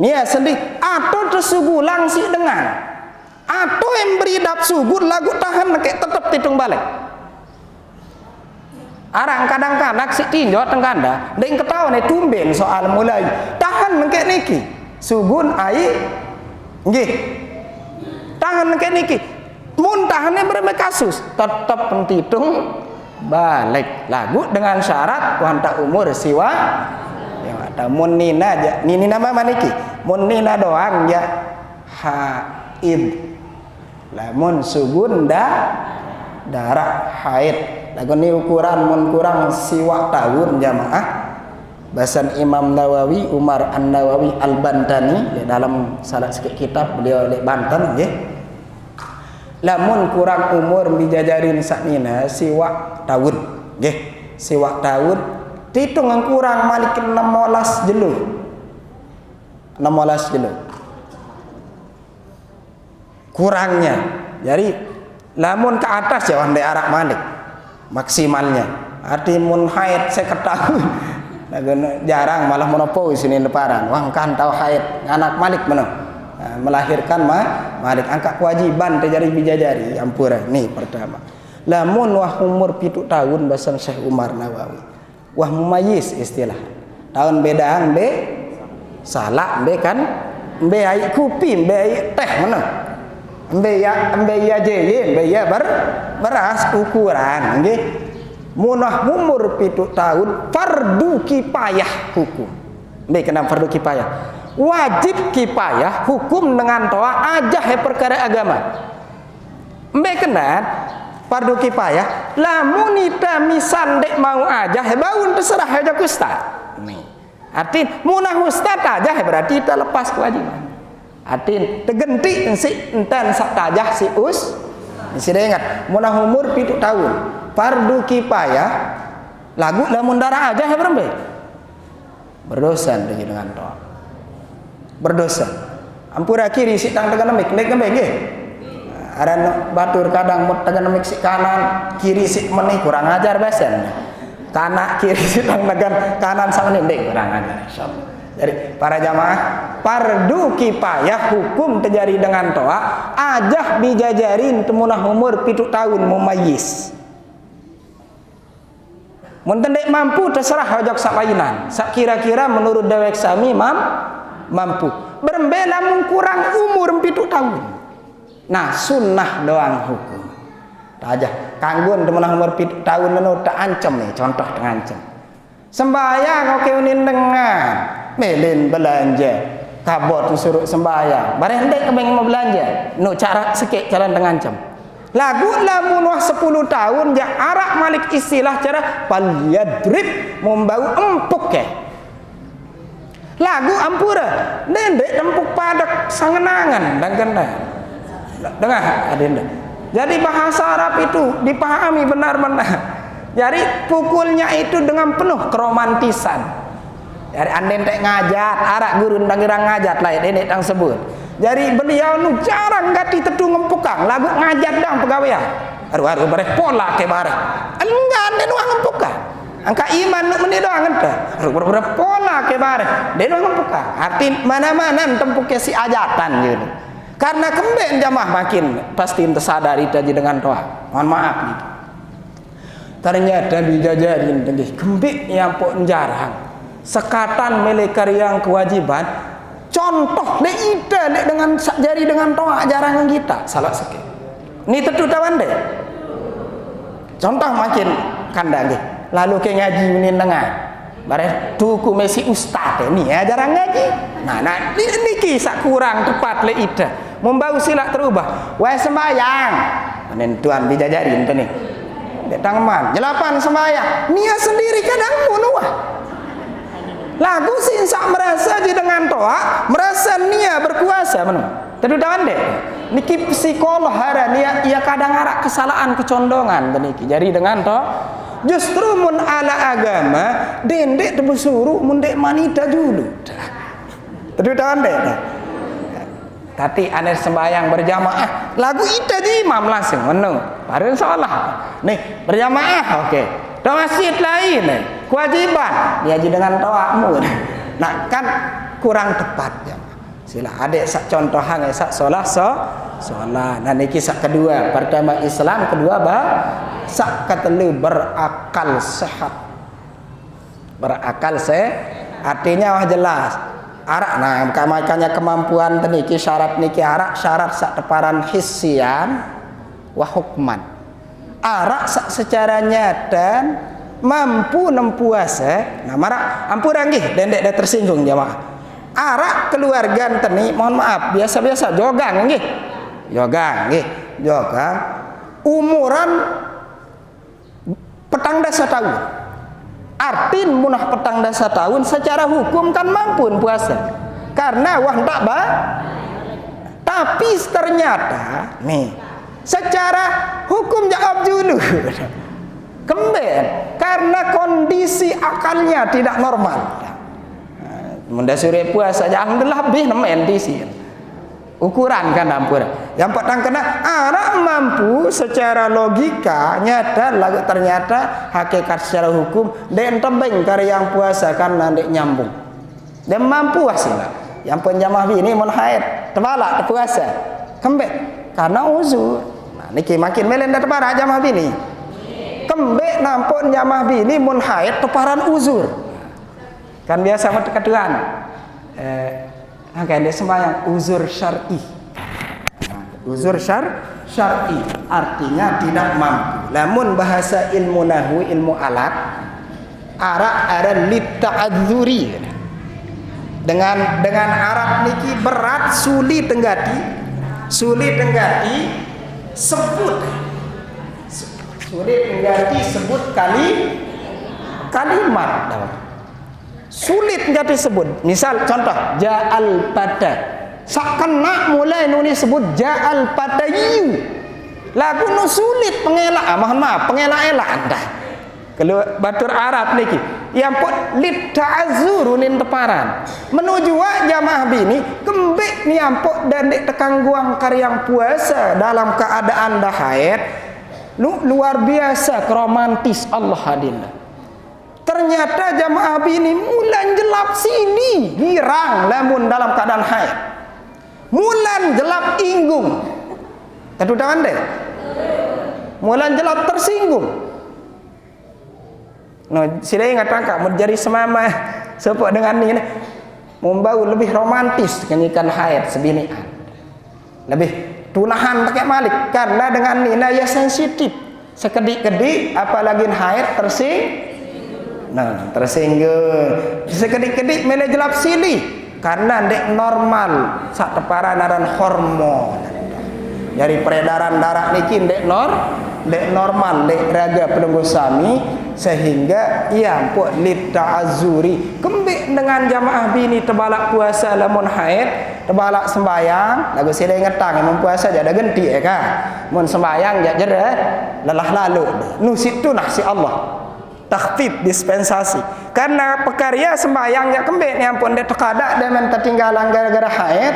nia sendiri atau tersugulang si dengan atau yang beridap sugun lagu tahan kayak tetap titung balik arang kadang-kadang si tinjau tengganda dan ketahuan tumben soal mulai tahan kayak niki sugun ai nggih tahan kayak niki muntahannya berapa kasus tetap pentitung balik lagu dengan syarat wanta umur siwa ya ada mun nina aja nina mama niki mun nina doang ya lamun sugun darah haid. Lagu ni ukuran mun kurang siwak tahun jamaah. Bahasan Imam Nawawi Umar An-Nawawi Al-Bantani dalam salah sikit kitab beliau oleh Banten nggih. Lamun kurang umur bijajarin saknina siwak tahun nggih. Siwak tahun dihitung yang kurang malik 16 jelu. 16 jelu. Kurangnya. Jadi lamun ke atas ya wandai arak malik maksimalnya. Arti mun haid saya ketahui. Jarang malah menopo sini lebaran. Wang kan tahu haid anak malik mana? Melahirkan malik angkat kewajiban terjadi bijajari ampura. Nih pertama. Lamun wah umur 7 tahun bahasan Syekh Umar Nawawi. Wah mumayyiz istilah. Tahun bedaan be salak be kan be air kopi be air teh mana? Be ya je be ya beras ukuran nggih. Munah umur 7 tahun fardu kifayah hukum. Baik, kenapa fardu kifayah? Wajib kifayah hukum dengan toa aja perkara agama. Baik, kenapa fardu kifayah? Lamun ita misal dek mau aja baun terserah aja ke ustaz. Nih. Arti munah ustaz aja berarti kita lepas kewajiban. Arti tegenti si enten sak tajah si us. Sudah ingat, munah umur 7 tahun. Fardu kifayah lagu lamun darah aja berembe berdosa dengan toa berdosa ampura kiri si tang tegan mik nek nggih aran batur kadang mut tegan mik si kanan kiri si meneh kurang ajar besen kanak kiri si tang tegan kanan sama ndek kurang ajar insyaallah. Jadi para jamaah fardu kifayah hukum terjadi dengan toa ajah bijajarin temunah umur 7 tahun mumayyiz. Mun tendek mampu terserah hajak sakainan. Sak kira-kira menurut dewek sami mampu. Berembela mun kurang umur 7 tahun. Nah, sunnah doang hukum. Aja kanggun temenah umur 7 tahun menurut tak ancam nih, contoh tengancam. Sembahyang oke unin dengan melin belanja. Kabot suruh sembahyang. Bareng ndek kebeng mau belanja. No cara sikit cara tengancam. Lagu lamun wah 10 tahun ja arak malik istilah cara pal yadrib membau empuk ke. Lagu ampura ndek empuk padak sangenangan dan kena. Dengar adenda. Jadi bahasa Arab itu dipahami benar-benar. Jadi pukulnya itu dengan penuh keromantisan. Dari anden tek ngajat arak guru ndang ngajat lah ini tang sebut. Jadi beliau nu jarang gati tetu ngempukang lagu ngajat dang pegawai. Aru bareh pola ke bareh. Enggak den wah ngempukang. Angka iman nu meni doang ente. Aru bareh pola ke bareh. Den wah ngempukang. Arti mana-mana tempuke si ajatan gitu. Karena kemben jamaah makin pasti ente sadari tadi dengan toa. Mohon maaf nih. Ternyata dijajarin tadi kembik yang pok jarang. Sekatan milik yang kewajiban. Contoh le ida le dengan jari dengan toa jarang kita salah sikit. Ni tentu tawan deh. Contoh makin kandang deh. Lalu ke ngaji ini dengar. Bare tuku mesi ustaz ni ya jarang ngaji. Nah ni kisah kurang tepat le ida. Membau silak terubah. Wah sembayang. Nen tuan bijajarin tadi. Datang man. Jelapan sembayang. Nia sendiri kadang munuah. Lagu sinsak merasa di dengan toa, merasa nia berkuasa mana? Tadu tangan deh. Niki psikolog hara nia ia kadang arak kesalahan kecondongan beniki. Jadi dengan toa justru mun ala agama dendek tebusuruh mun dek manita dulu. Tadu tangan deh. Tapi aneh sembahyang berjamaah lagu itu di imam langsung menu. Baru salah. Nih berjamaah oke. Masjid lain kewajiban diaji dengan tawamu. Nah kan kurang tepat ya. Sila adik sak contohan sak solah solah. Nah niki sak kedua. Pertama Islam, kedua sak ketelu berakal sehat. Berakal artinya wah jelas. Arak nah makanya kemampuan niki syarat niki arak syarat sak teparan hissian wa hukman. Arak secara nyata mampu nempuasa. Nah marak ampun ranggih dendek dah tersinggung jamaah. arak keluarga teni mohon maaf biasa-biasa jogang nggih. Jogang nggih. Jogang umuran petang dasa tahun. Artin munah petang dasa tahun secara hukum kan mampu puasa. Karena wah tak ba. Tapi ternyata nih secara hukum jawab dulu. Kemben karena kondisi akalnya tidak normal. Mendasuri puasa jangan lebih nemen di sini. Ukuran kan ampun. Yang petang kena anak mampu secara logika nyata lagu ternyata hakikat secara hukum dan tebing karya yang puasa karena dek nyambung. Dan mampu hasilnya. Yang penjamah bini mun haid tebalak puasa. Kembek karena uzur. Nah niki makin melen teparan jamah bini. Kembek nampun jamah bini mun haid teparan uzur. Kan biasa mata keduan. Kayak dia sembahyang uzur syar'i. Uzur syar'i artinya tidak mampu. Lamun bahasa ilmu nahwu ilmu alat ada lita'adzuri. Dengan Arab niki berat sulit tenggati sebut kalimat sulit nggak disebut. Misal contoh ja'al pada sakena mulai nuni sebut ja'al padayu lagu nu sulit pengelak mohon maaf pengelak-elak anda kalau batur Arab niki yang pun lid ta'azzurunin teparan menuju jamaah bini kembek ni ampuk dan dek tekang guang karyang puasa dalam keadaan dah haid luar biasa romantis Allah hadirna. Ternyata jamaah bini mulan jelap sini girang lamun dalam keadaan haid. Mulan jelap inggung. Tentu tangan deh. Mulan jelap tersinggung. No, sila ingat tangkap menjadi semama sepuk dengan ini membau lebih romantis kenyikan haid sebinian. Lebih tunahan pakai malik karena dengan nina ya sensitif. Sekedik-kedik apalagi haid tersinggung sekedik-kedik mele jelap sili karena dek normal sak teparan aran hormon dari peredaran darah niki dek normal dek raga penunggu sami sehingga ia pun lid ta'azzuri kembik dengan jamaah bini tebalak puasa lamun haid tebalak sembayang lagu sila ngetang mun puasa jadi genti kan mun sembayang jere lelah lalu nu situ nah si Allah takhfif dispensasi karena pekarya sembahyang ya kembek ni ampun dia terkadak dia men tertinggalan gara-gara haid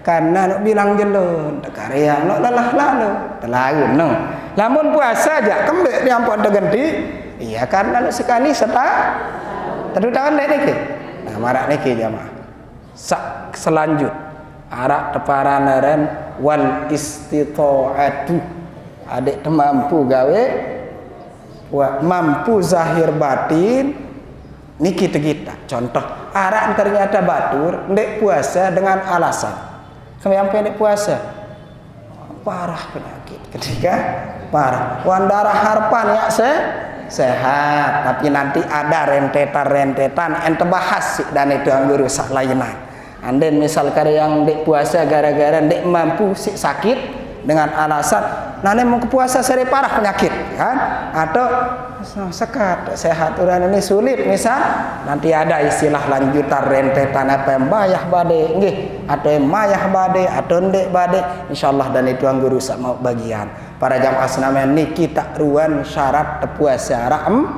karena nak bilang jelun pekarya nak lelah lalu terlalu no lamun puasa aja kembek ni ampun terganti iya karena nak sekali serta terutama niki nah marak niki jamaah sak selanjut arak teparanaran wal istita'atu adik mampu gawe mampu zahir batin niki kita contoh arak ternyata batur ndek puasa dengan alasan sampai ndek puasa parah penyakit ketika parah wandara harpan ya sehat tapi nanti ada rentetan ente bahas dan itu yang rusak layanan anden misal yang ndek puasa gara-gara ndek mampu si sakit dengan alasan nanti mau puasa seri parah penyakit kan atau sekat sehat orang ini sulit misal nanti ada istilah lanjutan rentetan apa yang bayah bade nggih atau yang mayah bade atau ndek bade insyaallah dan itu yang guru sama bagian para jamaah senamen niki tak ruan syarat puasa arak 4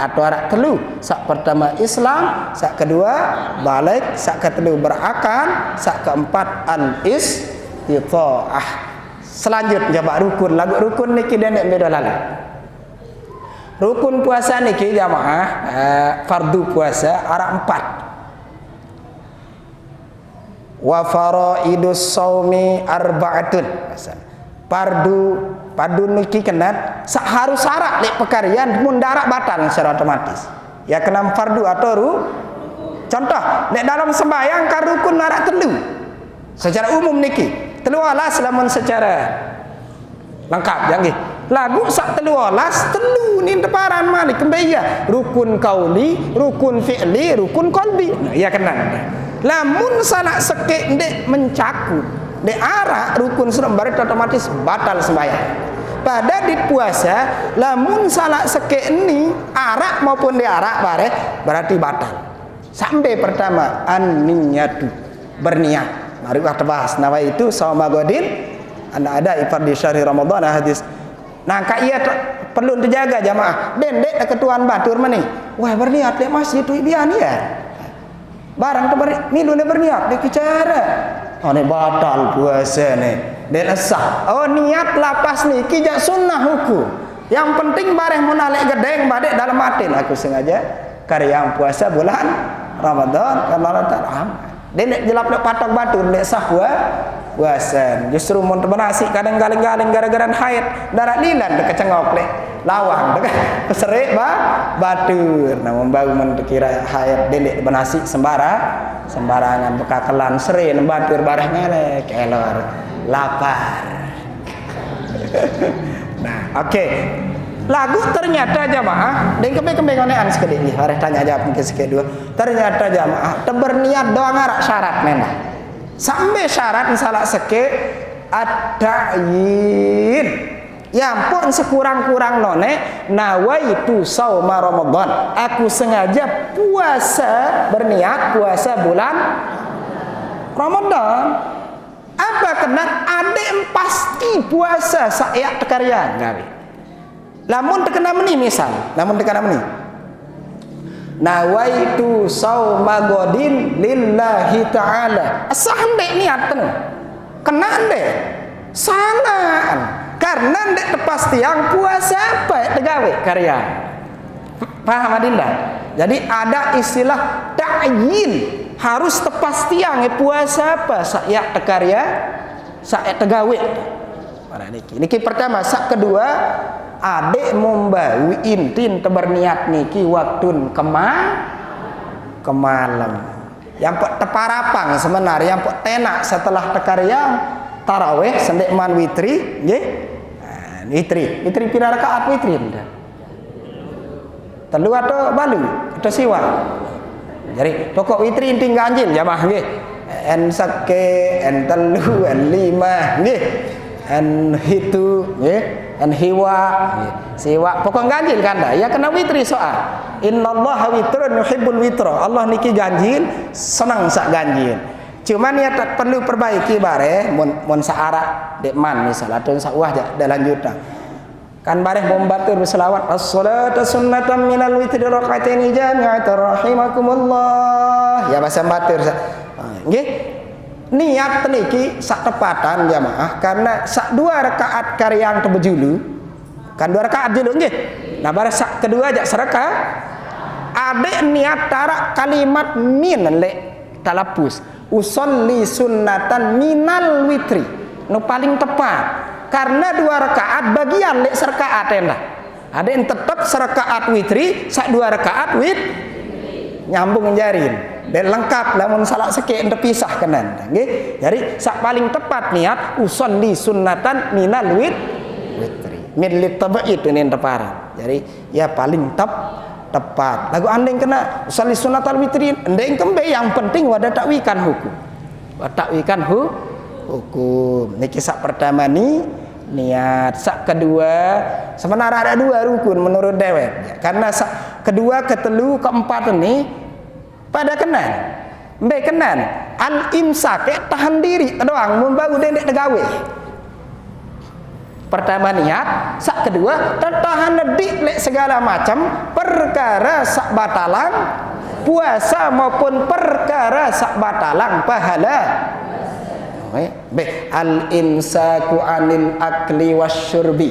atau arak telu sak pertama Islam sak kedua balik sak ketelu berakal sak keempat al-istita'ah. Selanjutnya jamaah rukun lagu rukun niki denek beda lalu rukun puasa niki jamaah fardu puasa arak 4 wa faraidus shaumi arba'atun padu niki kena harus syarat lek pekarian mun darak batal secara otomatis ya kena fardu atau contoh nek dalam sembahyang kan rukun arak telu secara umum niki telu alas lamun secara lengkap jangan lagu sak telu alas telu ni teparan malik kembaya rukun kauli rukun fi'li rukun qalbi nah, iya kena lamun salah sekek ndek mencakup ndek arak rukun Islam berarti otomatis batal sembahyang. Pada di puasa lamun salah sekek ini arak maupun di arak bare berarti batal. Sampai pertama an-niyatu berniat. Mari kita bahas nawa itu sama godin ada ifar di syahri Ramadan hadis. Nah kak iya perlu dijaga jamaah. Dendek ketuan batur mani. Wah berniat di masjid itu ibian ya. Barang tu milu ni berniat dia bicara. Oh ni batal puasa ni. Dan sah. Oh niat lapas ni kijak sunnah hukum. Yang penting bareh munalek gedeng badek dalam hati. Aku sengaja karya puasa bulan Ramadan karena Allah Taala. Dia nak jelap nak patok batu nak sah puasa. Justru mun tebenasi kadang-kadang gara-gara haid darat lilan dekat cengok lek lawang dekat peserik batur. Namun baru mun kira haid delik benasi sembarangan bekakelan seri batur bareh ngelek elor lapar. Nah, okey. Lagu ternyata jamaah, dan kembang-kembang onean sekedik ni, harus tanya jawab mungkin sikit dua. Ternyata jamaah, berniat doang ngarak syarat memang. Sampai syarat salah sikit at-ta'yin. Yang pun sekurang-kurang none nawaitu sauma Ramadan. Aku sengaja puasa berniat puasa bulan Ramadan. Apa kena adek pasti puasa saat tekarya gawe. Lamun terkena meni misal, lamun terkena meni. Nawaitu sauma godin lillahi ta'ala. Asah ndek niat tu. Kena ndek. Sangat. Karena ndek pasti yang puasa apa tegawe karya. Paham adinda? Jadi ada istilah ta'yin. Harus tepastian puasa apa saya tekarya saya tegawe mana niki pertama sak kedua adek membawi intin teberniat niki waktu kemalam yang teparapang sebenarnya yang tenak setelah tekarya tarawih sendek man witri nggih witri pira rakaat witri telu atau balu atau siwa. Jadi pokok witri inti ganjil jamaah nggih. En sake, en telu, en lima nggih. En hitu nggih, en hiwa nggih. Siwa pokok ganjil kan dah. Ya kena witri soal. Innallaha witrun yuhibbul witra. Allah niki ganjil, senang sak ganjil. Cuman ya tak perlu perbaiki bare mun saarak dek man misal atau sauah dak lanjutan. Kan bareh membatur berselawat as-salatu sunnatan minal witri rakaatain jami'atan rahimakumullah. Ya bahasa batur. Nggih. Niat niki sak tepatan jamaah karena sak dua rakaat karyang tebejulu. Kan dua rakaat dulu nggih. Nah bareh sak kedua jak seraka ade niat tarak kalimat min lek talapus. Usolli sunnatan minal witri. Nu paling tepat. Karena dua rakaat bagian lek serakaat endah. Ada yang tetap serakaat witri, sak dua rakaat nyambung jarin. Dan lengkap lamun salah sekek terpisah kenan. Nggih. Jadi sak paling tepat niat usolli sunnatan minal witri. Min tabi'it ini teparan. Jadi ya paling tepat. Lagu andeng kena usolli sunnatal witri, andeng kembe yang penting wadah takwikan hukum. Takwikan hukum. Niki sak pertama ni niat, sak kedua sebenarnya ada dua rukun menurut dewek. Karena sak kedua, ketelu, keempat ini pada kenan. Mbak kenan al-imsak tahan diri doang membangun dendek tegawe. Pertama niat, sak kedua tertahan dedik lek segala macam perkara sak batalang puasa maupun perkara sak batalang pahala. Al-imsaku anil akli wasyurbi.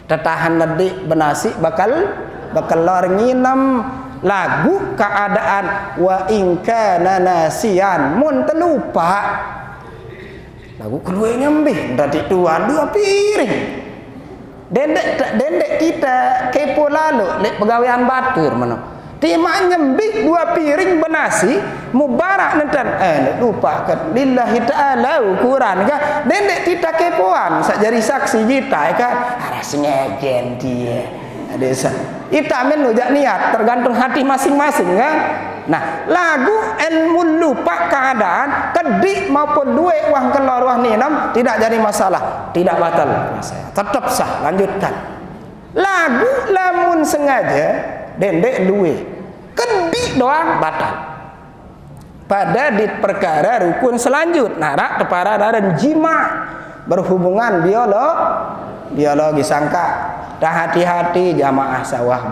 Tertahan dedik benasi bakal lor nginam lagu keadaan wa ingkana nasian mun terlupa lagu keluar nyembih tadi tuan dua piring dendek kita kepo lalu lek pegawaian batur mana Tima nyembih dua piring benasi mubarak nentan lupa kan lillahi ta'ala ukuran kan dendek kita kepoan sak jari saksi kita kan rasanya gen dia ada ita men jak niat tergantung hati masing-masing kan Nah, lagu ilmu lupa keadaan kedik maupun duit wang keluar wang ninam tidak jadi masalah, tidak batal puasa, tetap sah, lanjutkan. Lagu lamun sengaja dendek duit kedik doang batal. Pada di perkara rukun selanjut narak tepara dan jima berhubungan biologi sangka dah hati-hati jamaah sawah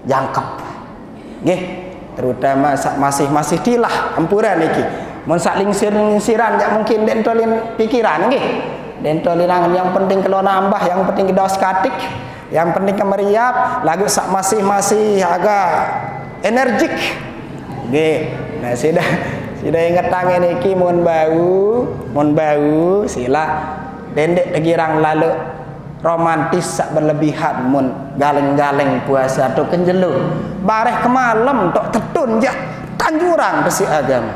jangkep nggih, terutama masih tilah ampuran iki mun sak lingsir-lingsiran jak mungkin dentolin pikiran nggih, dentolin angan yang penting kalau nambah, yang penting dos katik, yang penting kemeriap lagu sak masih agak energik nggih. Nah, sudah ingat tangan iki mun bau sila dendek tegirang lalu romantis sak berlebihan mun galeng-galeng puasa atau kenjelu bareh ke malam tok tetun ja tanjurang besi agama,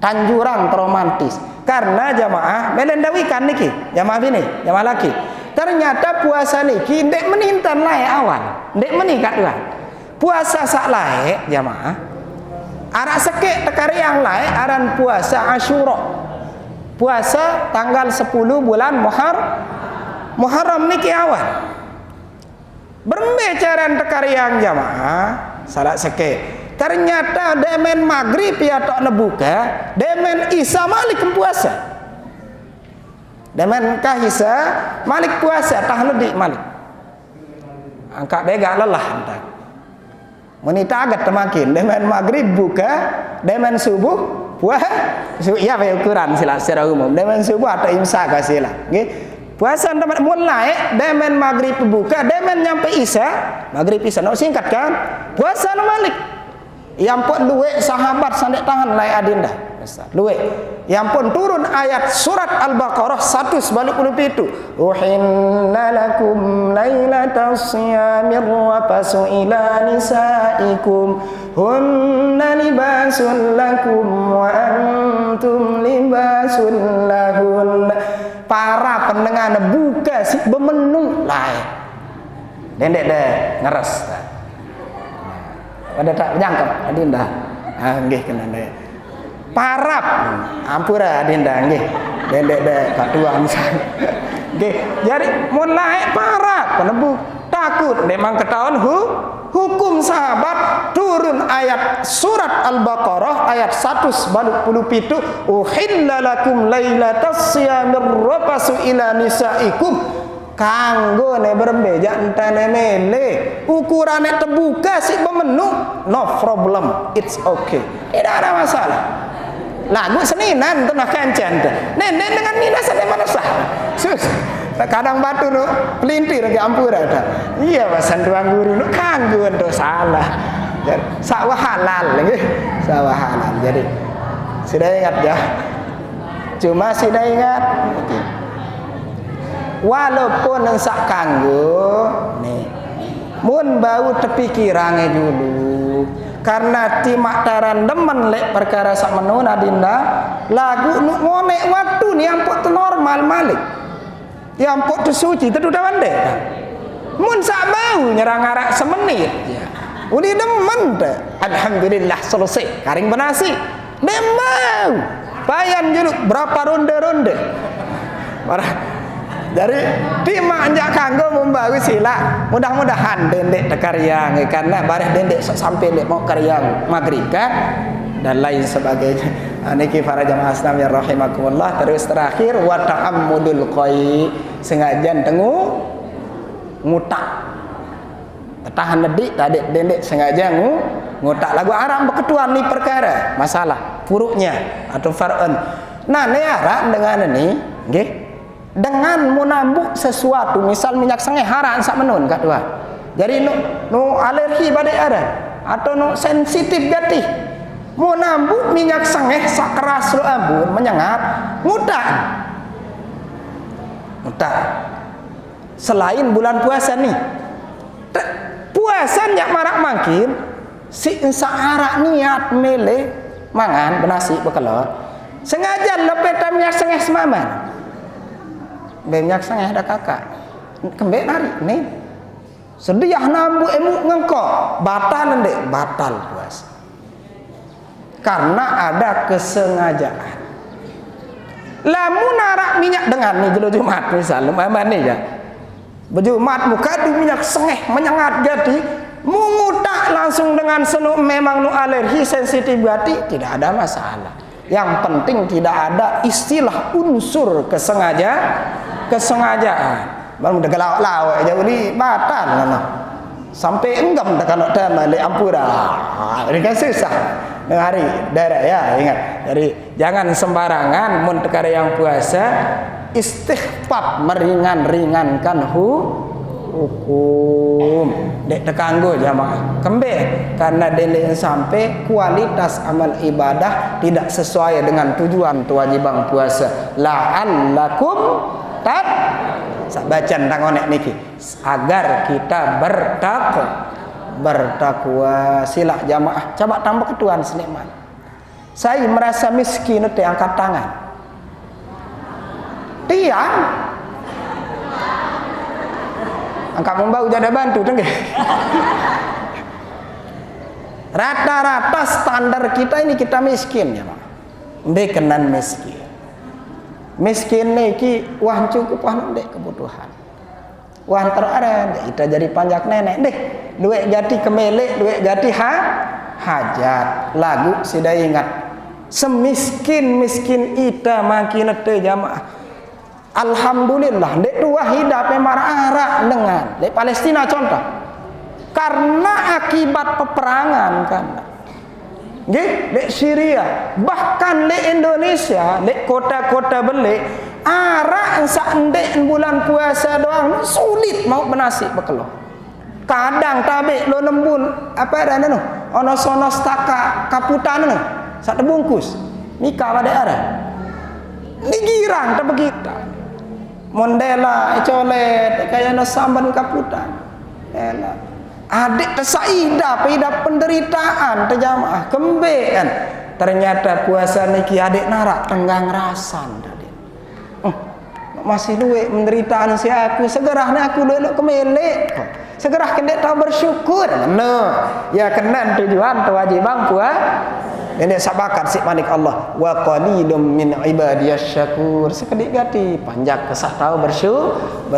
tanjurang romantis karena jamaah melendawikan niki jamaah bini jamaah laki ternyata puasa niki ndek menintan lae awal ndek menikat dua puasa sak lae jamaah arak sekek tekari yang lain aran puasa Asyura, puasa tanggal 10 bulan Muharram niki awal berbicara tekari yang jamaah salat sekek ternyata demen maghrib ya tok nebuka demen Isa malik puasa demen kahisa malik puasa tahledik malik angkat bega lelah entar menita agak temakin demen maghrib buka demen subuh puasa ya ukuran sila secara umum demen subuh atau imsak kasih lah okay? Puasa teman mulai demen maghrib buka demen nyampe isya maghrib isya nak singkat kan puasa no malik yang pun luwe sahabat sandek tangan lai adinda luwe yang pun turun ayat surat Al-Baqarah 197 uhinna lakum lailatas siyamir rafasu ila nisaikum hunna libasun lakum wa antum libasun lahun. Para pendengar buka si bemenung lai dendek deh ngeres pada tak nyangkep adinda nggih kena deh parap ampura adinda nggih dendek deh katuan nggih jadi mulai parap penebu takut memang ketahuan hukum sahabat turun ayat surat Al-Baqarah ayat 197 uhilla lakum lailatas siyamir rafasu ila nisaikum kanggo ne berbeja entane mele ukurane terbuka si pemenu no problem it's okay tidak ada masalah lagu seninan tenah kancan nenek dengan nina sadar mana sah sus kadang batu nu pelintir ke ampura iya pasan tuang guru nu kanggo ento salah sawah halal lagi sawah halal jadi sudah ingat ya cuma sudah ingat walaupun yang sak kanggo nih mun bau tepikirannya dulu karena timak taran demen lek perkara sak menun adinda lagu nu ngonek waktu ni ampun normal malik yang ampun tu suci tu dah pandai mun sak bau nyerang arak semenit ya uni demen dah alhamdulillah selesai karing benasi demau bayan jeruk berapa ronde-ronde dari timak anjak kanggo membawa sila mudah-mudahan dendek tekaryang karena bareh dendek sampai dek mau karyang maghrib kan dan lain sebagainya niki para jamaah Islam ya rahimakumullah terus terakhir wa ta'ammudul qai sengaja tengu ngutak tahan ledik tadi dendek sengaja ngutak lagu Arab berketuan ni perkara masalah furuknya atau far'un nah ne Arab dengan ini nggih dengan menambuk sesuatu misal minyak sengeh haran sak menun kat dua jadi nu alergi badai ada atau nu sensitif gati menambuk minyak sengeh sak keras lu ambun menyengat mudah selain bulan puasa nih puasa nyak marak makin si arak niat mele mangan benasi bekelor sengaja lepetan minyak sengeh semaman banyak sangat ada kakak kembali narik nih sedia nambu emu ngengkok batal ndek batal puasa karena ada kesengajaan. Lamun narak minyak dengan nih jelo Jumat misal umpama nih ya. Berjumat muka di minyak sengeh menyengat jadi mengutak langsung dengan senu memang nu alergi sensitif berarti tidak ada masalah. Yang penting tidak ada istilah unsur kesengajaan. Baru udah gelawak-lawak aja beli batal lah. Sampai enggam dah kalau dah balik ampura. Ini kan susah. Hari daerah ya ingat. Jadi jangan sembarangan mun tekare yang puasa istighfar meringankan hukum. Dek tekanggo jamaah. Kembe karena dele sampai kualitas amal ibadah tidak sesuai dengan tujuan kewajiban puasa. La'allakum tat bacaan tangonek niki agar kita bertakwa. Sila jamaah coba tambah ketuan senikmat. Saya merasa miskin itu angkat tangan. Tiang angkat membau jada bantu tengge. Rata-rata standar kita ini kita miskin ya, Pak. Bekenan miskin. Miskin niki wah cukup wah ndek kebutuhan. Wah terada kita jadi panjak nenek deh. Duit jati kemelek, duit jati hajat. Lagu sudah ingat. Semiskin-miskin ita makin te jamaah. Alhamdulillah dek dua hidup marah dengan dek Palestina contoh. Karena akibat peperangan kan. Dek Syria, bahkan dek Indonesia, dek kota-kota belik arak sak ndek bulan puasa doang sulit mau benasi bekeloh. Kadang tabe lo lembun apa ada nu ono sono staka kaputan nu sak tebungkus nikah pada ada digirang ta begitu mondela colet kayak no samban kaputan elah adik tesaida pida penderitaan terjamaah kembe kan ternyata puasa niki adik narak tenggang rasan tadi masih duit penderitaan si aku segerahnya aku dulu kemelek segerah kendek tahu bersyukur no ya kena tujuan kewajiban puasa ini sabakan si manik Allah wa qalilum min ibadiyasy syakur sekedik gati panjak kesak tahu bersyukur